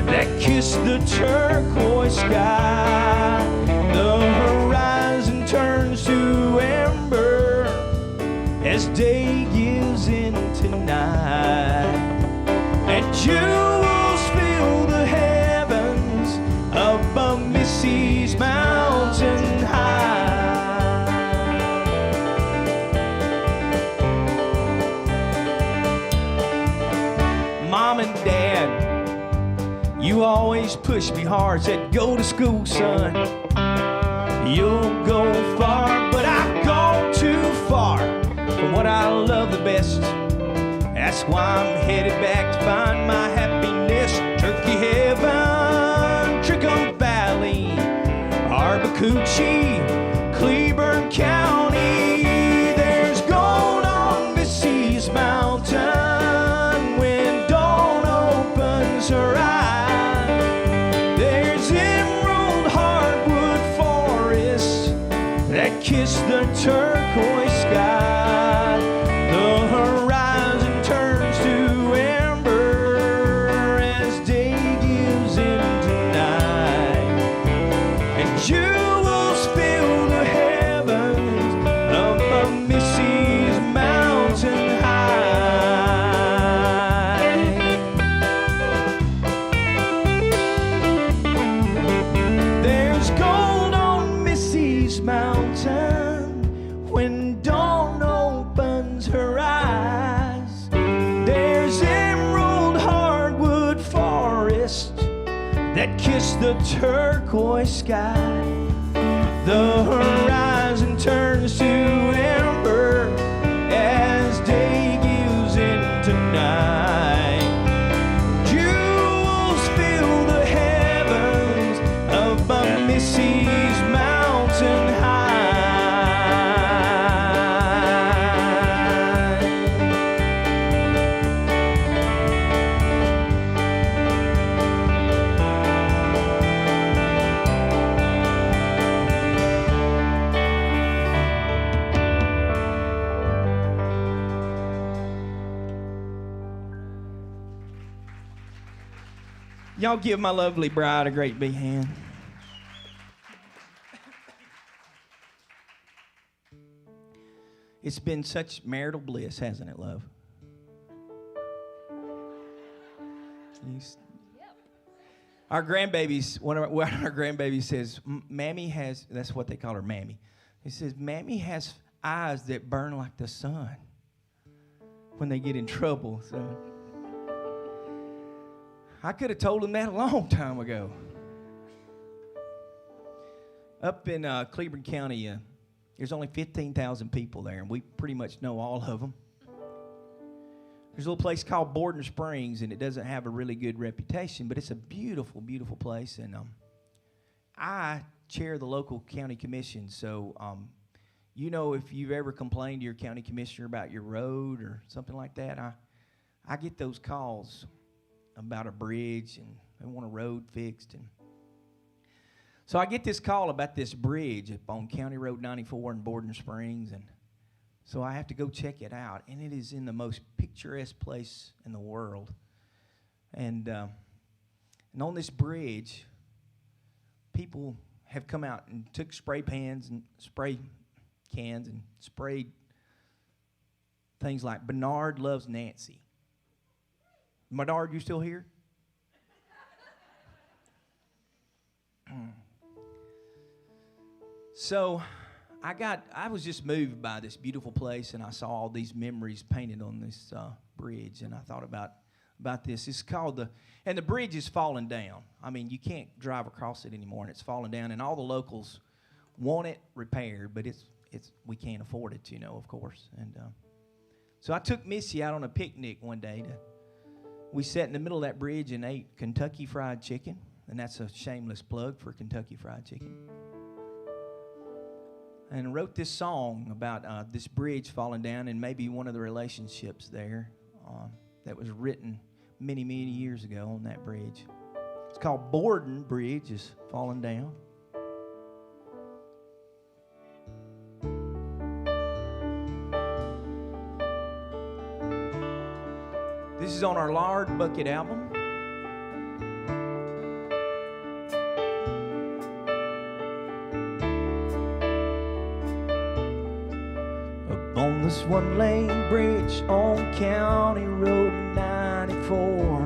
that kiss the turquoise sky. The horizon turns to amber as day gives into night, and jewels fill the heavens above Missy's Mountain high. Mom and Dad, you always pushed me hard, said go to school, son, you'll go far. But I've gone too far from what I love the best. That's why I'm headed back to find my happiness. Turkey Heaven, Trickum Valley, Arbucoochee, Cleburne County. There's gold on Missy's Mountain when dawn opens her eyes. There's emerald hardwood forests that kiss the turquoise sky. The horizon turns to amber as day gives into night, and jewels fill the heavens above Missy's Mountain high. There's gold on Missy's Mountain when dawn opens her eyes. There's emerald hardwood forest that kiss the turquoise sky. The horizon turns to amber as day gives into night. Jewels fill the heavens above Missy's Mountain high. Y'all give my lovely bride a great big hand. It's been such marital bliss, hasn't it, love? Our grandbabies, one of our grandbabies says, Mammy has, that's what they call her, Mammy. He says, Mammy has eyes that burn like the sun when they get in trouble. So I could have told him that a long time ago. Up in Cleburne County, there's only 15,000 people there, and we pretty much know all of them. There's a little place called Borden Springs, and it doesn't have a really good reputation, but it's a beautiful, beautiful place. And I chair the local county commission, so you know, if you've ever complained to your county commissioner about your road or something like that, I get those calls. about a bridge, and they want a road fixed. And so I get this call about this bridge up on County Road 94 in Borden Springs, and so I have to go check it out. And it is in the most picturesque place in the world. And on this bridge, people have come out and took spray cans and sprayed things like Bernard loves Nancy. Bernard, you still here? So I was just moved by this beautiful place, and I saw all these memories painted on this bridge, and I thought about this. It's called and the bridge is falling down. I mean, you can't drive across it anymore, and it's falling down, and all the locals want it repaired, but we can't afford it, of course. And so I took Missy out on a picnic one day. We sat in the middle of that bridge and ate Kentucky Fried Chicken, and that's a shameless plug for Kentucky Fried Chicken. And wrote this song about this bridge falling down and maybe one of the relationships there that was written many, many years ago on that bridge. It's called Borden Bridge is Falling Down. This is on our Lard Bucket album. On this one-lane bridge on County Road 94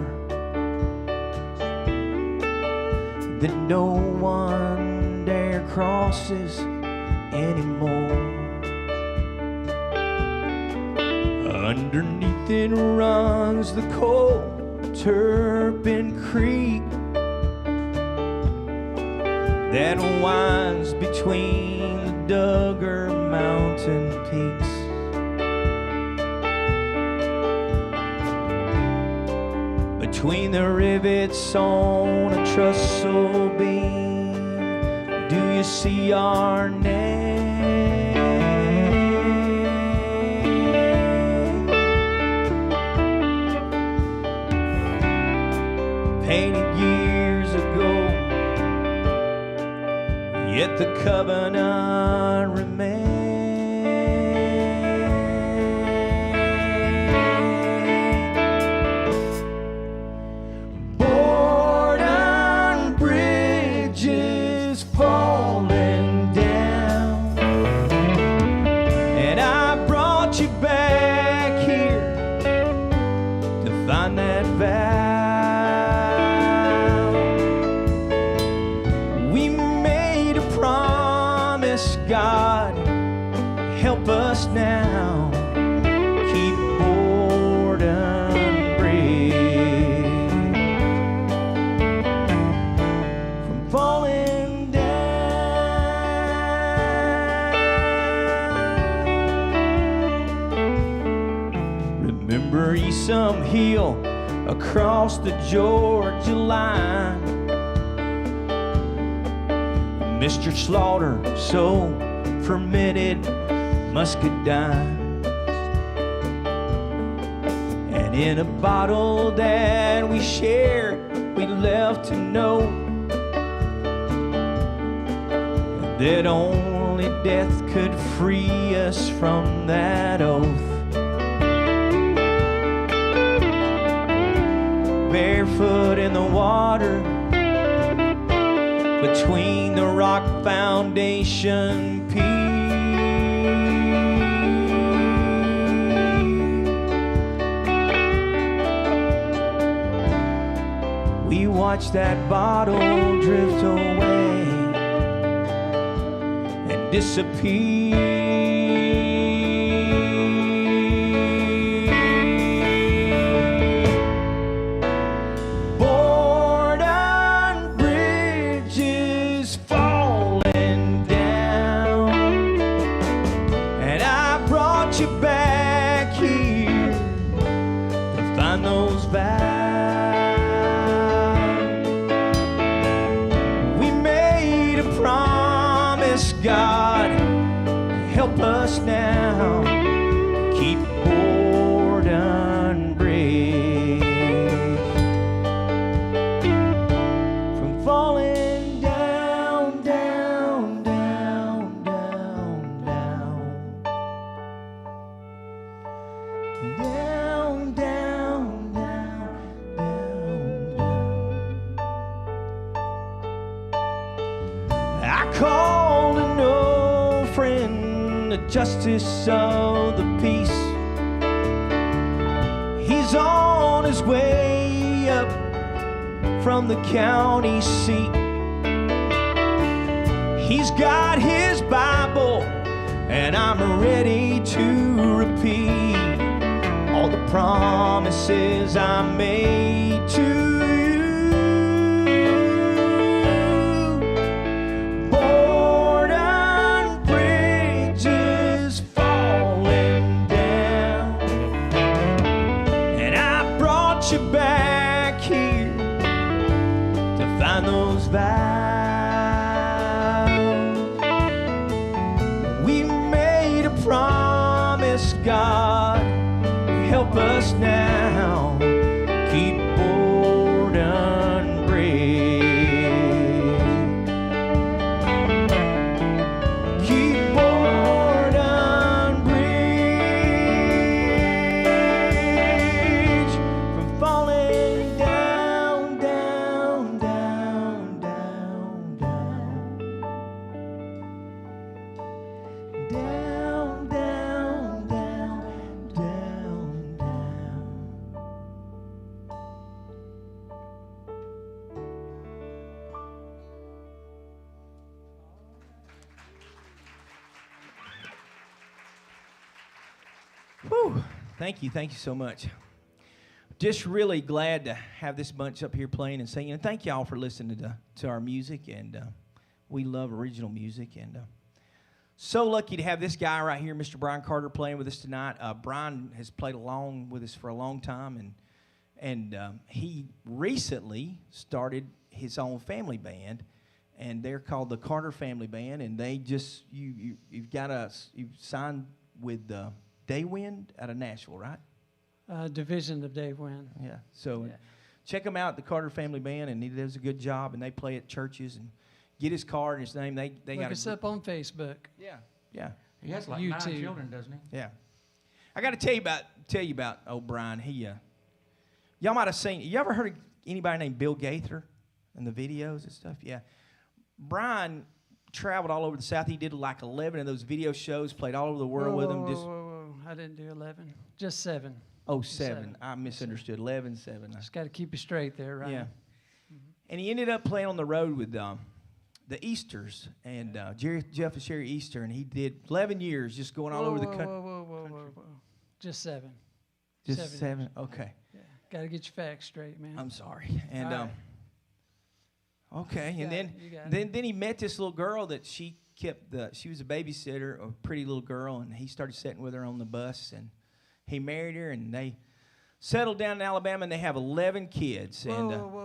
that no one dare crosses anymore. Underneath it runs the cold Turpin Creek that winds between the Duggar mountain peaks. Between the rivets on a trestle beam, do you see our name? Painted years ago, yet the covenant remains. God, help us now, keep Borden Bridge from falling down. Remember Esom Hill across the Georgia line, Mr. Slaughter sold fermented muscadine, and in a bottle that we shared, we left to know that only death could free us from that oath. Barefoot in the water, between the rock foundation peaks, we watched that bottle drift away and disappear. God, help us now, keep Borden Bridge Down, down, down, down, down. I called an old friend, the justice of the peace. He's on his way up from the county seat. He's got his Bible, and I'm ready to repeat all the promises I made to you. Borden Bridge is falling down, and I brought you back here to find those vows. We made a promise, God, help us now keep Borden Bridge. Keep Borden Bridge from falling down, down, down, down, down. Down, down, down, down, down. Whew. Thank you so much. Just really glad to have this bunch up here playing and singing. And thank y'all for listening to our music. And we love original music. And so lucky to have this guy right here, Mr. Brian Carter, playing with us tonight. Brian has played along with us for a long time, and he recently started his own family band, and they're called the Carter Family Band. And they just you've signed with Daywind out of Nashville, right? Division of Daywind. Yeah. So check them out, the Carter Family Band, and he does a good job. And they play at churches and. Get his card and his name. They Look got us up on Facebook. Yeah. He has like YouTube. 9 children, doesn't he? Yeah. I got to tell you about old Brian. Y'all might have seen. You ever heard of anybody named Bill Gaither in the videos and stuff? Yeah. Brian traveled all over the South. He did like 11 of those video shows. Played all over the world with them. Whoa. I didn't do 11. Just 7. Oh, 7. I misunderstood. 11, 7. Just got to keep you straight there, right? Yeah. And he ended up playing on the road with the Easters and Jeff and Sherry Easter, and he did 11 years just going all over the country. Whoa. Just 7. Just 7? years. Okay. Yeah. Got to get your facts straight, man. I'm sorry. And All right. okay, and then he met this little girl that she was a babysitter, a pretty little girl, and he started sitting with her on the bus, and he married her, and they settled down in Alabama, and they have 11 kids. Whoa.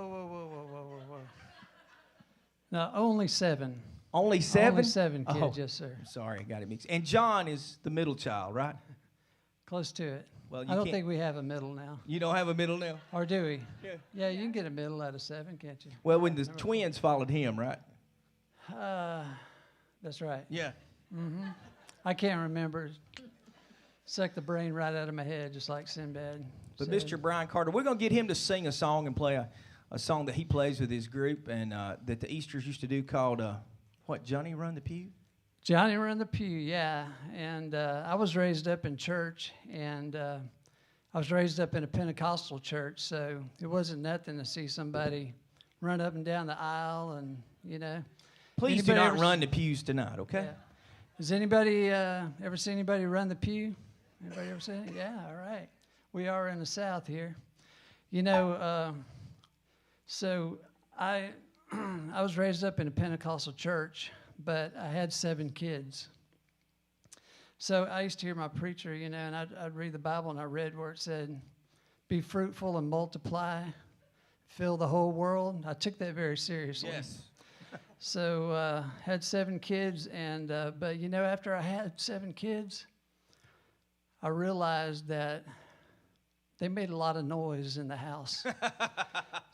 No, only 7. Only 7? Only 7 kids, Oh, yes, sir. I'm sorry, I got it mixed. And John is the middle child, right? Close to it. Well, I don't think we have a middle now. You don't have a middle now? Or do we? Yeah. Yeah, you can get a middle out of 7, can't you? Well, when the twins followed him, right? That's right. Yeah. I can't remember. Sucked the brain right out of my head, just like Sinbad. But said. Mr. Brian Carter, we're going to get him to sing a song and play a song that he plays with his group and that the Easters used to do called, Johnny Run the Pew? Johnny Run the Pew, yeah. And I was raised up in church, and I was raised up in a Pentecostal church, so it wasn't nothing to see somebody run up and down the aisle and, Please do Anybody not ever run the pews tonight, okay? Yeah. Has anybody ever seen anybody run the pew? Anybody ever seen it? Yeah, all right. We are in the South here. So I was raised up in a Pentecostal church, but I had 7 kids. So I used to hear my preacher, and I'd read the Bible, and I read where it said, be fruitful and multiply, fill the whole world. I took that very seriously. Yes. So had 7 kids, and but after I had 7 kids, I realized that they made a lot of noise in the house.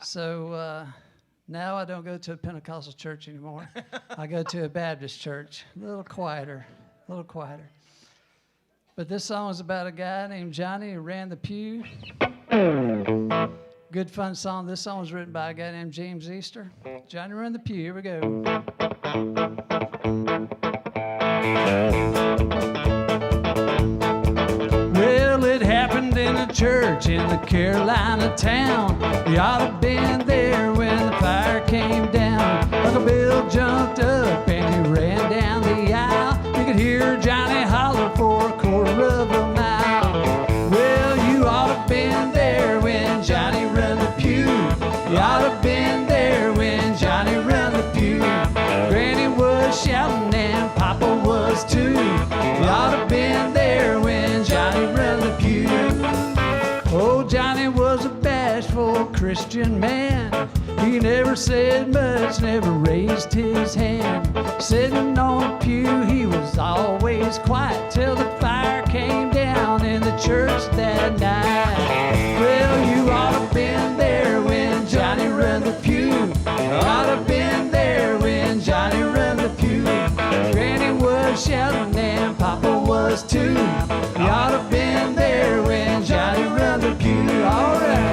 So now I don't go to a Pentecostal church anymore. I go to a Baptist church, a little quieter. But this song is about a guy named Johnny who ran the pew. Good fun song. This song was written by a guy named James Easter. Johnny ran the pew. Here we go. Well, it happened in a church in the Carolina town. You ought to have been there when the fire came down. Uncle Bill jumped up and he ran down the aisle. You could hear Johnny holler for a quarter of a mile. Well, you ought to have been there when Johnny ran the pew. You ought to have been there when Johnny ran the pew. Granny was shouting and Papa was too. You ought to have been there when Johnny ran the pew. Oh, Johnny was a bashful Christian man. He never said much, never raised his hand. Sitting on a pew, he was always quiet till the fire came down in the church that night. Well, you ought to have been there when Johnny ran the pew. You ought to have been there when Johnny ran the pew. Granny was shouting and Papa was too. You ought to have been there when Johnny ran the pew. All right.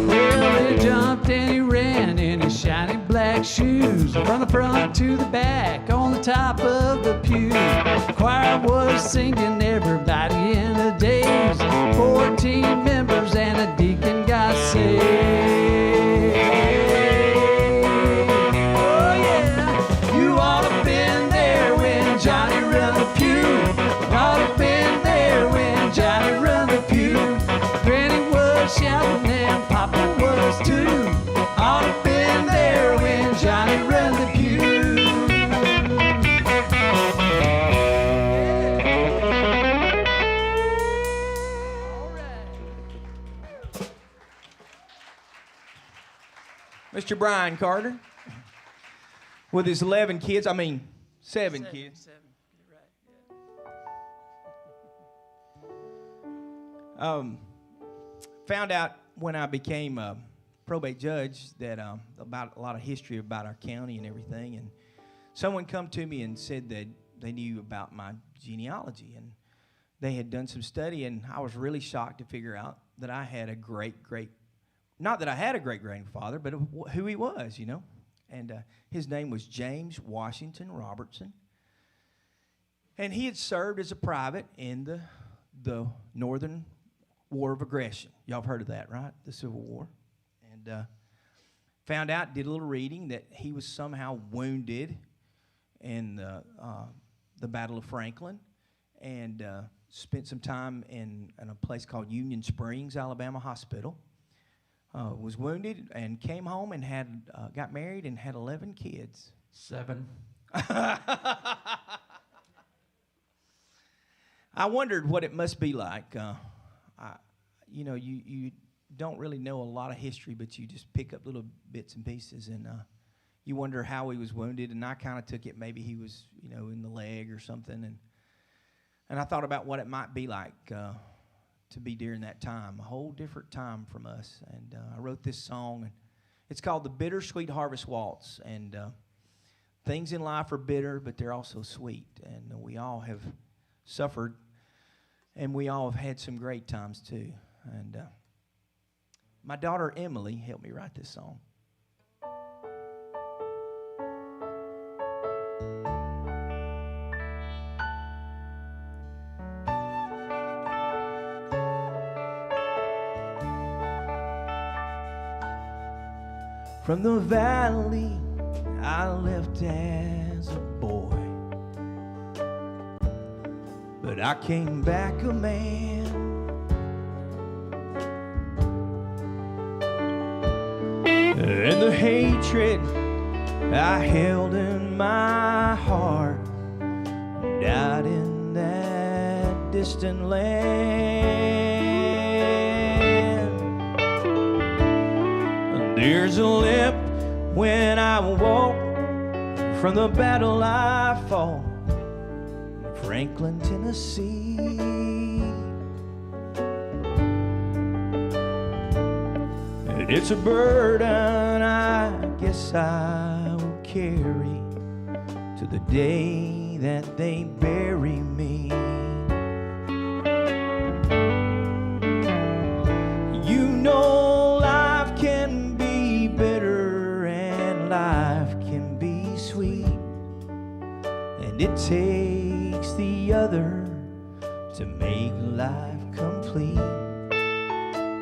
Well, he jumped and he ran in his shiny black shoes from the front to the back on the top of the pew. The choir was singing everybody in a daze. 14 members and a deacon got saved. Oh yeah, you ought to have been there when Johnny ran the pew. Ought to have been there when Johnny ran the pew. Granny was shouting and Papa was too. Ought to have been there when Johnny ran the pew. Mr. Brian Carter, with his 11 kids, seven kids. Seven. You're right. Found out when I became a probate judge that about a lot of history about our county and everything, and someone come to me and said that they knew about my genealogy, and they had done some study, and I was really shocked to figure out that I had a not that I had a great-grandfather, but who he was, you know. And his name was James Washington Robertson. And he had served as a private in the Northern War of Aggression. Y'all have heard of that, right? The Civil War. And found out, did a little reading, that he was somehow wounded in the Battle of Franklin, and spent some time in a place called Union Springs, Alabama Hospital. Was wounded and came home and got married and had 11 kids. 7. I wondered what it must be like. You don't really know a lot of history, but you just pick up little bits and pieces, and you wonder how he was wounded. And I kind of took it maybe he was, in the leg or something, and I thought about what it might be like to be during that time, a whole different time from us. And I wrote this song, and it's called The Bittersweet Harvest Waltz. And things in life are bitter, but they're also sweet. And we all have suffered, and we all have had some great times too. And my daughter Emily helped me write this song. From the valley I left as a boy, but I came back a man. And the hatred I held in my heart died in that distant land. There's a limp when I walk, from the battle I fought. Franklin, Tennessee. It's a burden I guess I will carry to the day that they bury me. You know life can be bitter and life can be sweet, and it takes the other to make life complete.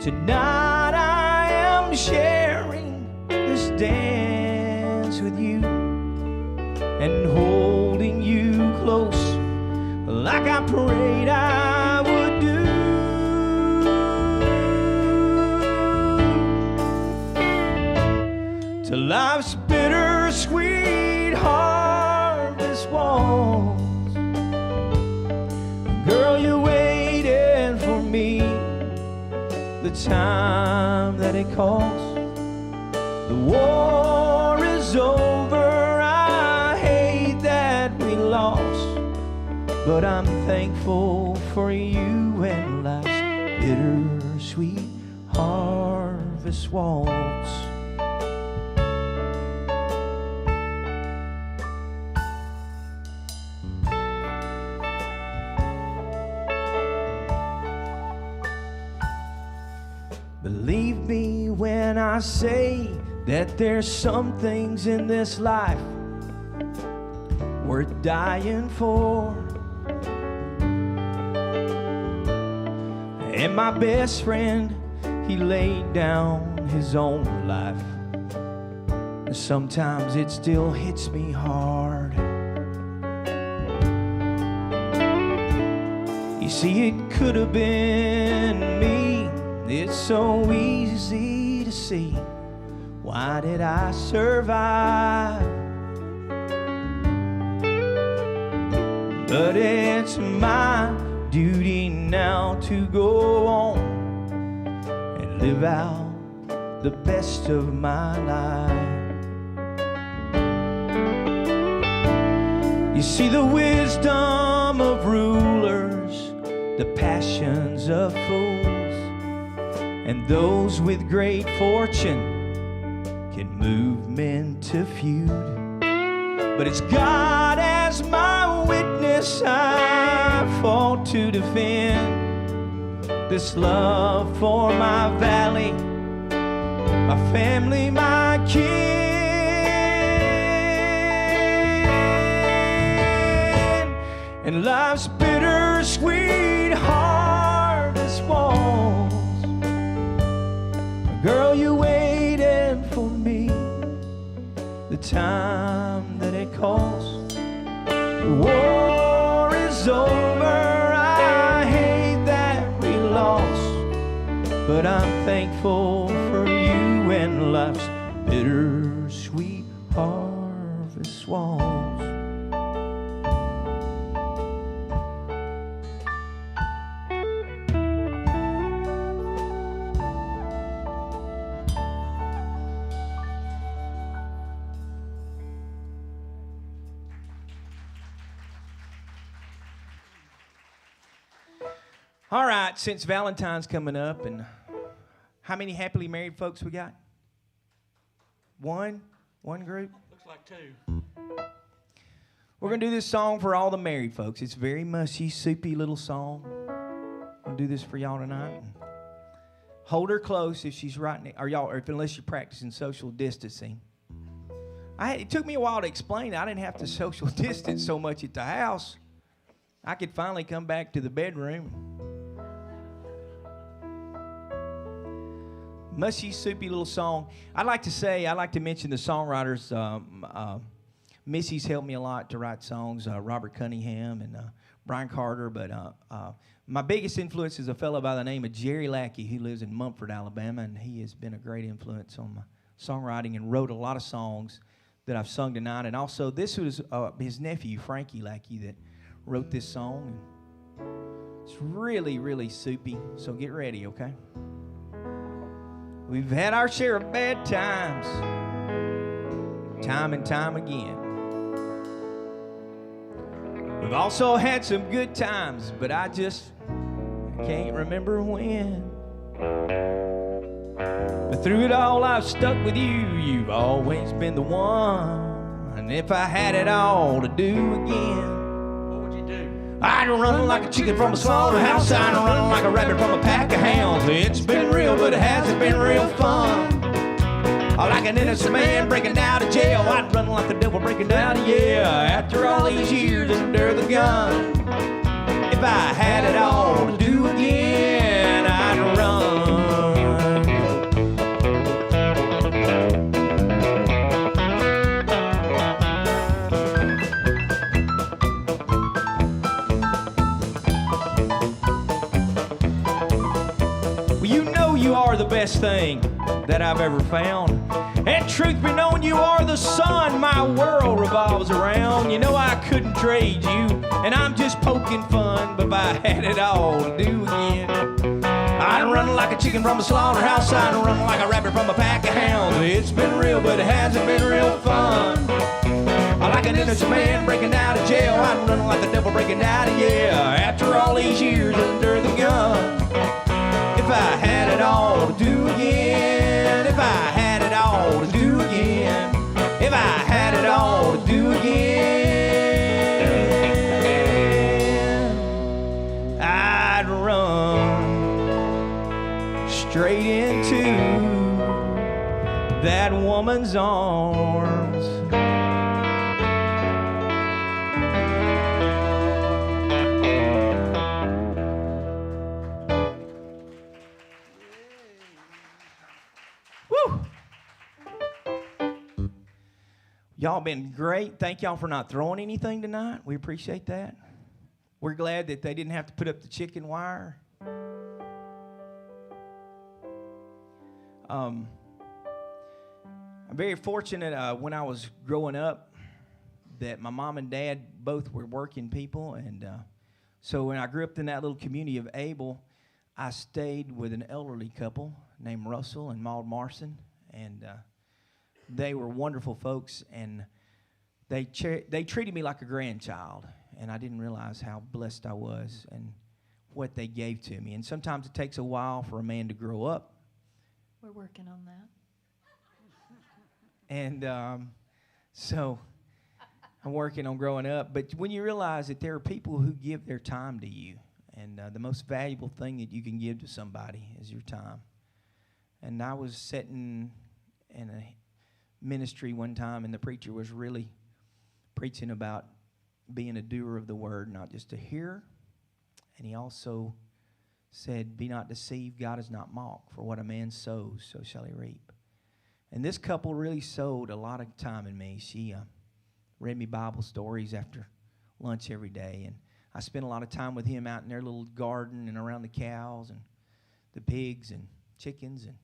Tonight I am sharing this dance with you and holding you close like I prayed I would do. To life's bittersweet harvest walls, girl, you waited for me the time that it cost. The war is over, I hate that we lost, but I'm thankful for you and life's bittersweet harvest waltz. Believe me when I say that there's some things in this life worth dying for. And my best friend, he laid down his own life. And sometimes it still hits me hard. You see, it could have been me. It's so easy to see. Why did I survive? But it's my duty now to go on and live out the best of my life. You see, the wisdom of rulers, the passions of fools, and those with great fortune can move men to feud. But it's God as my witness I fought to defend this love for my valley, my family, my kin, and life's bittersweet harvest walls. Girl, you waited for me the time that it cost. The war is over, I hate that we lost, but I'm thankful for you and life's bittersweet harvest walls. All right, since Valentine's coming up, and how many happily married folks we got? One group? Looks like two. We're going to do this song for all the married folks. It's a very mushy, soupy little song. I'm going to do this for y'all tonight. Hold her close if she's right next, or unless you're practicing social distancing. It took me a while to explain. I didn't have to social distance so much at the house. I could finally come back to the bedroom. Mushy, soupy little song. I'd like to mention the songwriters. Missy's helped me a lot to write songs, Robert Cunningham and Brian Carter. But my biggest influence is a fellow by the name of Jerry Lackey, who lives in Mumford, Alabama, and he has been a great influence on my songwriting and wrote a lot of songs that I've sung tonight. And also, this was his nephew, Frankie Lackey, that wrote this song. It's really, really soupy, so get ready, okay? We've had our share of bad times, time and time again. We've also had some good times, but I can't remember when. But through it all, I've stuck with you. You've always been the one. And if I had it all to do again, What would you do? I'd run like a chicken from a slaughterhouse. I'd run like a rabbit from a pack of hounds. It's been real, but it hasn't been real fun. Like an innocent man breaking out of jail, I'd run like the devil breaking out of yeah. After all these years under the gun, if I had it all to do again, I'd run. Well, you know you are the best thing that I've ever found. And truth be known, you are the sun my world revolves around. You know I couldn't trade you, and I'm just poking fun. But if I had it all to do again, I'd run like a chicken from a slaughterhouse. I'd run like a rabbit from a pack of hounds. It's been real, but it hasn't been real fun. Like an innocent man breaking out of jail, I'd run like the devil breaking out of yeah. After all these years under the gun, if I had it all to do again, if I had it all to do again, if I had it all to do again, I'd run straight into that woman's arms. Y'all been great. Thank y'all for not throwing anything tonight. We appreciate that. We're glad that they didn't have to put up the chicken wire. I'm very fortunate when I was growing up that my mom and dad both were working people. And so when I grew up in that little community of Abel, I stayed with an elderly couple named Russell and Maud Marson. And they were wonderful folks, and they treated me like a grandchild, and I didn't realize how blessed I was and what they gave to me. And sometimes it takes a while for a man to grow up. We're working on that. And so I'm working on growing up. But when you realize that there are people who give their time to you, and the most valuable thing that you can give to somebody is your time. And I was sitting in a ministry one time, and the preacher was really preaching about being a doer of the word, not just a hearer. And he also said, "Be not deceived, God is not mocked, for what a man sows, so shall he reap." And this couple really sowed a lot of time in me. She read me Bible stories after lunch every day, and I spent a lot of time with him out in their little garden and around the cows and the pigs and chickens, and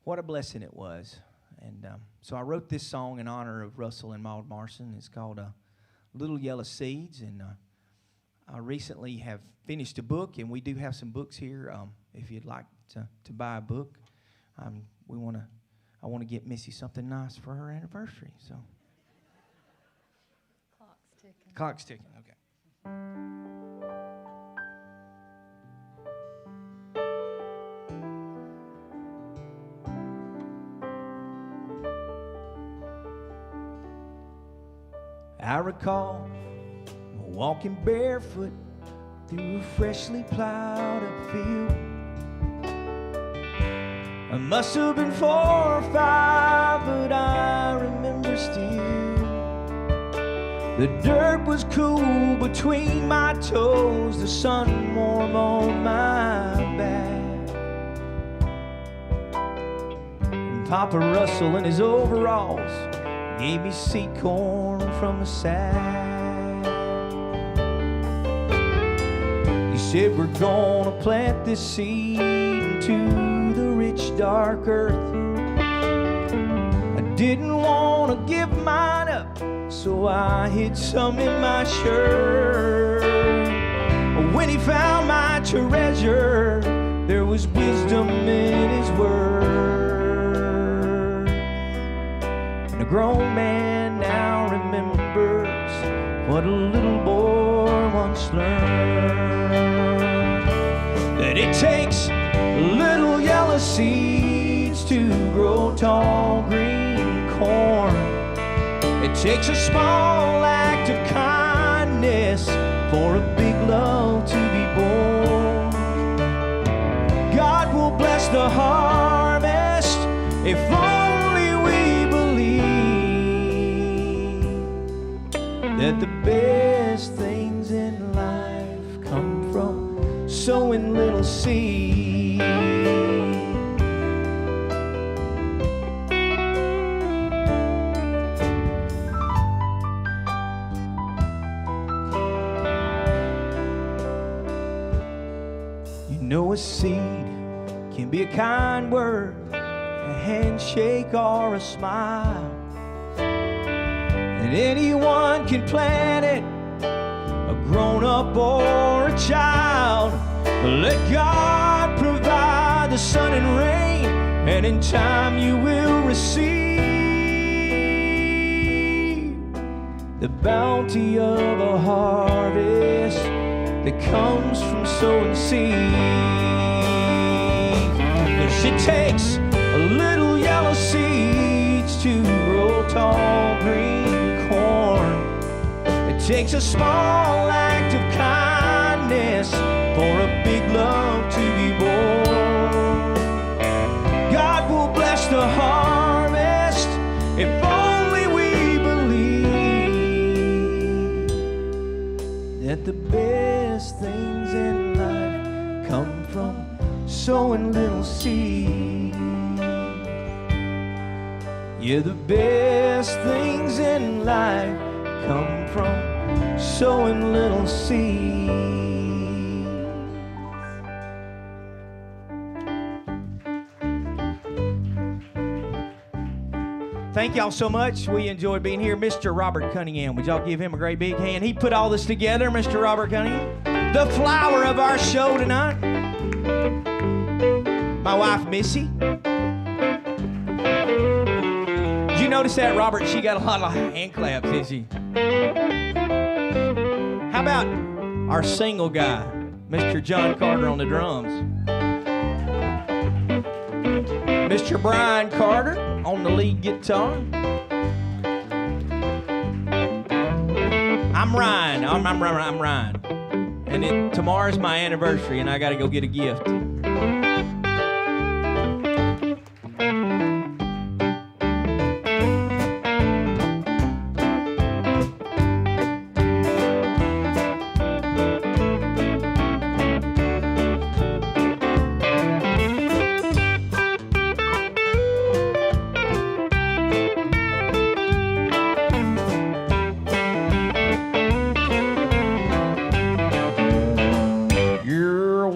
what a blessing it was. And so I wrote this song in honor of Russell and Maud Marson. It's called Little Yellow Seeds, and I recently have finished a book, and we do have some books here. If you'd like to buy a book, I want to get Missy something nice for her anniversary. So Clock's ticking. clock's ticking. Okay. I recall walking barefoot through a freshly plowed up field. I must have been 4 or 5, but I remember still. The dirt was cool between my toes, the sun warm on my back. And Papa Russell in his overalls gave me seed corn from a sack. He said, "We're gonna plant this seed into the rich dark earth." I didn't want to give mine up, so I hid some in my shirt. When he found my treasure, there was wisdom in his word. And a grown man now remembers what what a little boy once learned, that it takes little yellow seeds to grow tall green corn. It takes a small act of kindness for a big love to be born. God will bless the harvest if only we believe that the best things in life come from sowing little seeds. You know, a seed can be a kind word, a handshake or a smile, and anyone can plant it, a grown-up or a child. Let God provide the sun and rain, and in time you will receive the bounty of a harvest that comes from sowing seeds. 'Cause it takes a little yellow seeds to grow tall green corn. It takes a small act of kindness for a big love to be born. God will bless the harvest if only we believe that the best things in life come from sowing little seeds. Yeah, the best things in life come from sowing little seeds. Thank y'all so much. We enjoyed being here. Mr. Robert Cunningham, would y'all give him a great big hand? He put all this together, Mr. Robert Cunningham. The flower of our show tonight. My wife, Missy. Did you notice that, Robert? She got a lot of hand claps, didn't she? How about our single guy, Mr. John Carter on the drums? Mr. Brian Carter on the lead guitar. I'm Ryan. I'm Ryan. And tomorrow's my anniversary, and I got to go get a gift.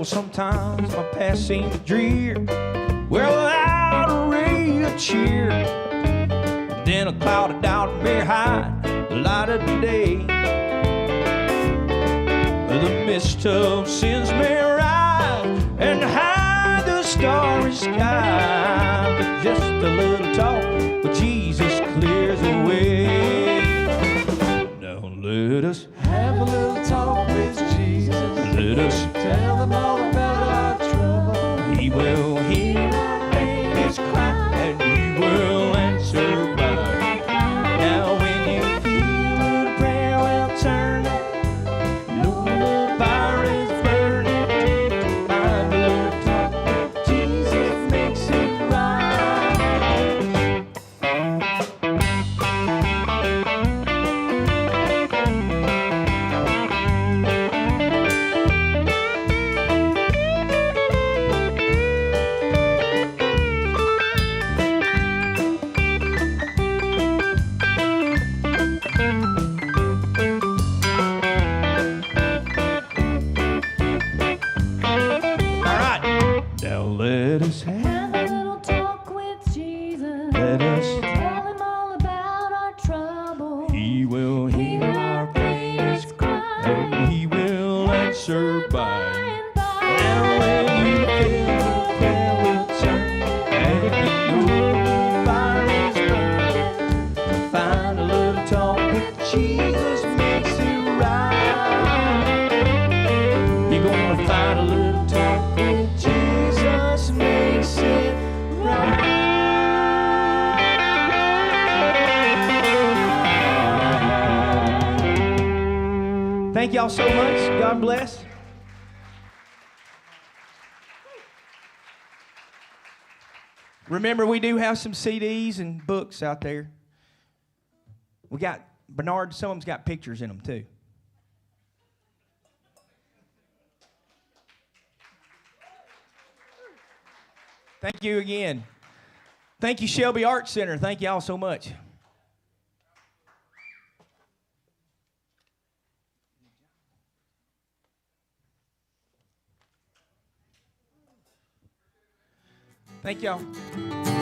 Sometimes my past seems drear, well, without a ray of cheer. Then a cloud of doubt behind the light of the day. The mist of sins may rise and hide the starry sky, but just a little talk with Jesus clears the way. Now let us have a little talk with Jesus. Let us tell them all about our trouble. He will hear our baby's cry, and He will answer by. Now when you feel the prayer will turn, know the fire is burning. Find a little talk with Jesus makes it let us Have a little talk with Jesus. Let us Tell Him all about our trouble. He will hear our prayers cry, and He will answer by. Now when you feel the prayer will turn, and you know the fire is burning, find a little talk with Jesus makes it y'all so much. God bless. Remember, we do have some CDs and books out there. We got, Bernard, some of them's got pictures in them too. Thank you again. Thank you, Shelby Arts Center. Thank y'all so much. Thank y'all.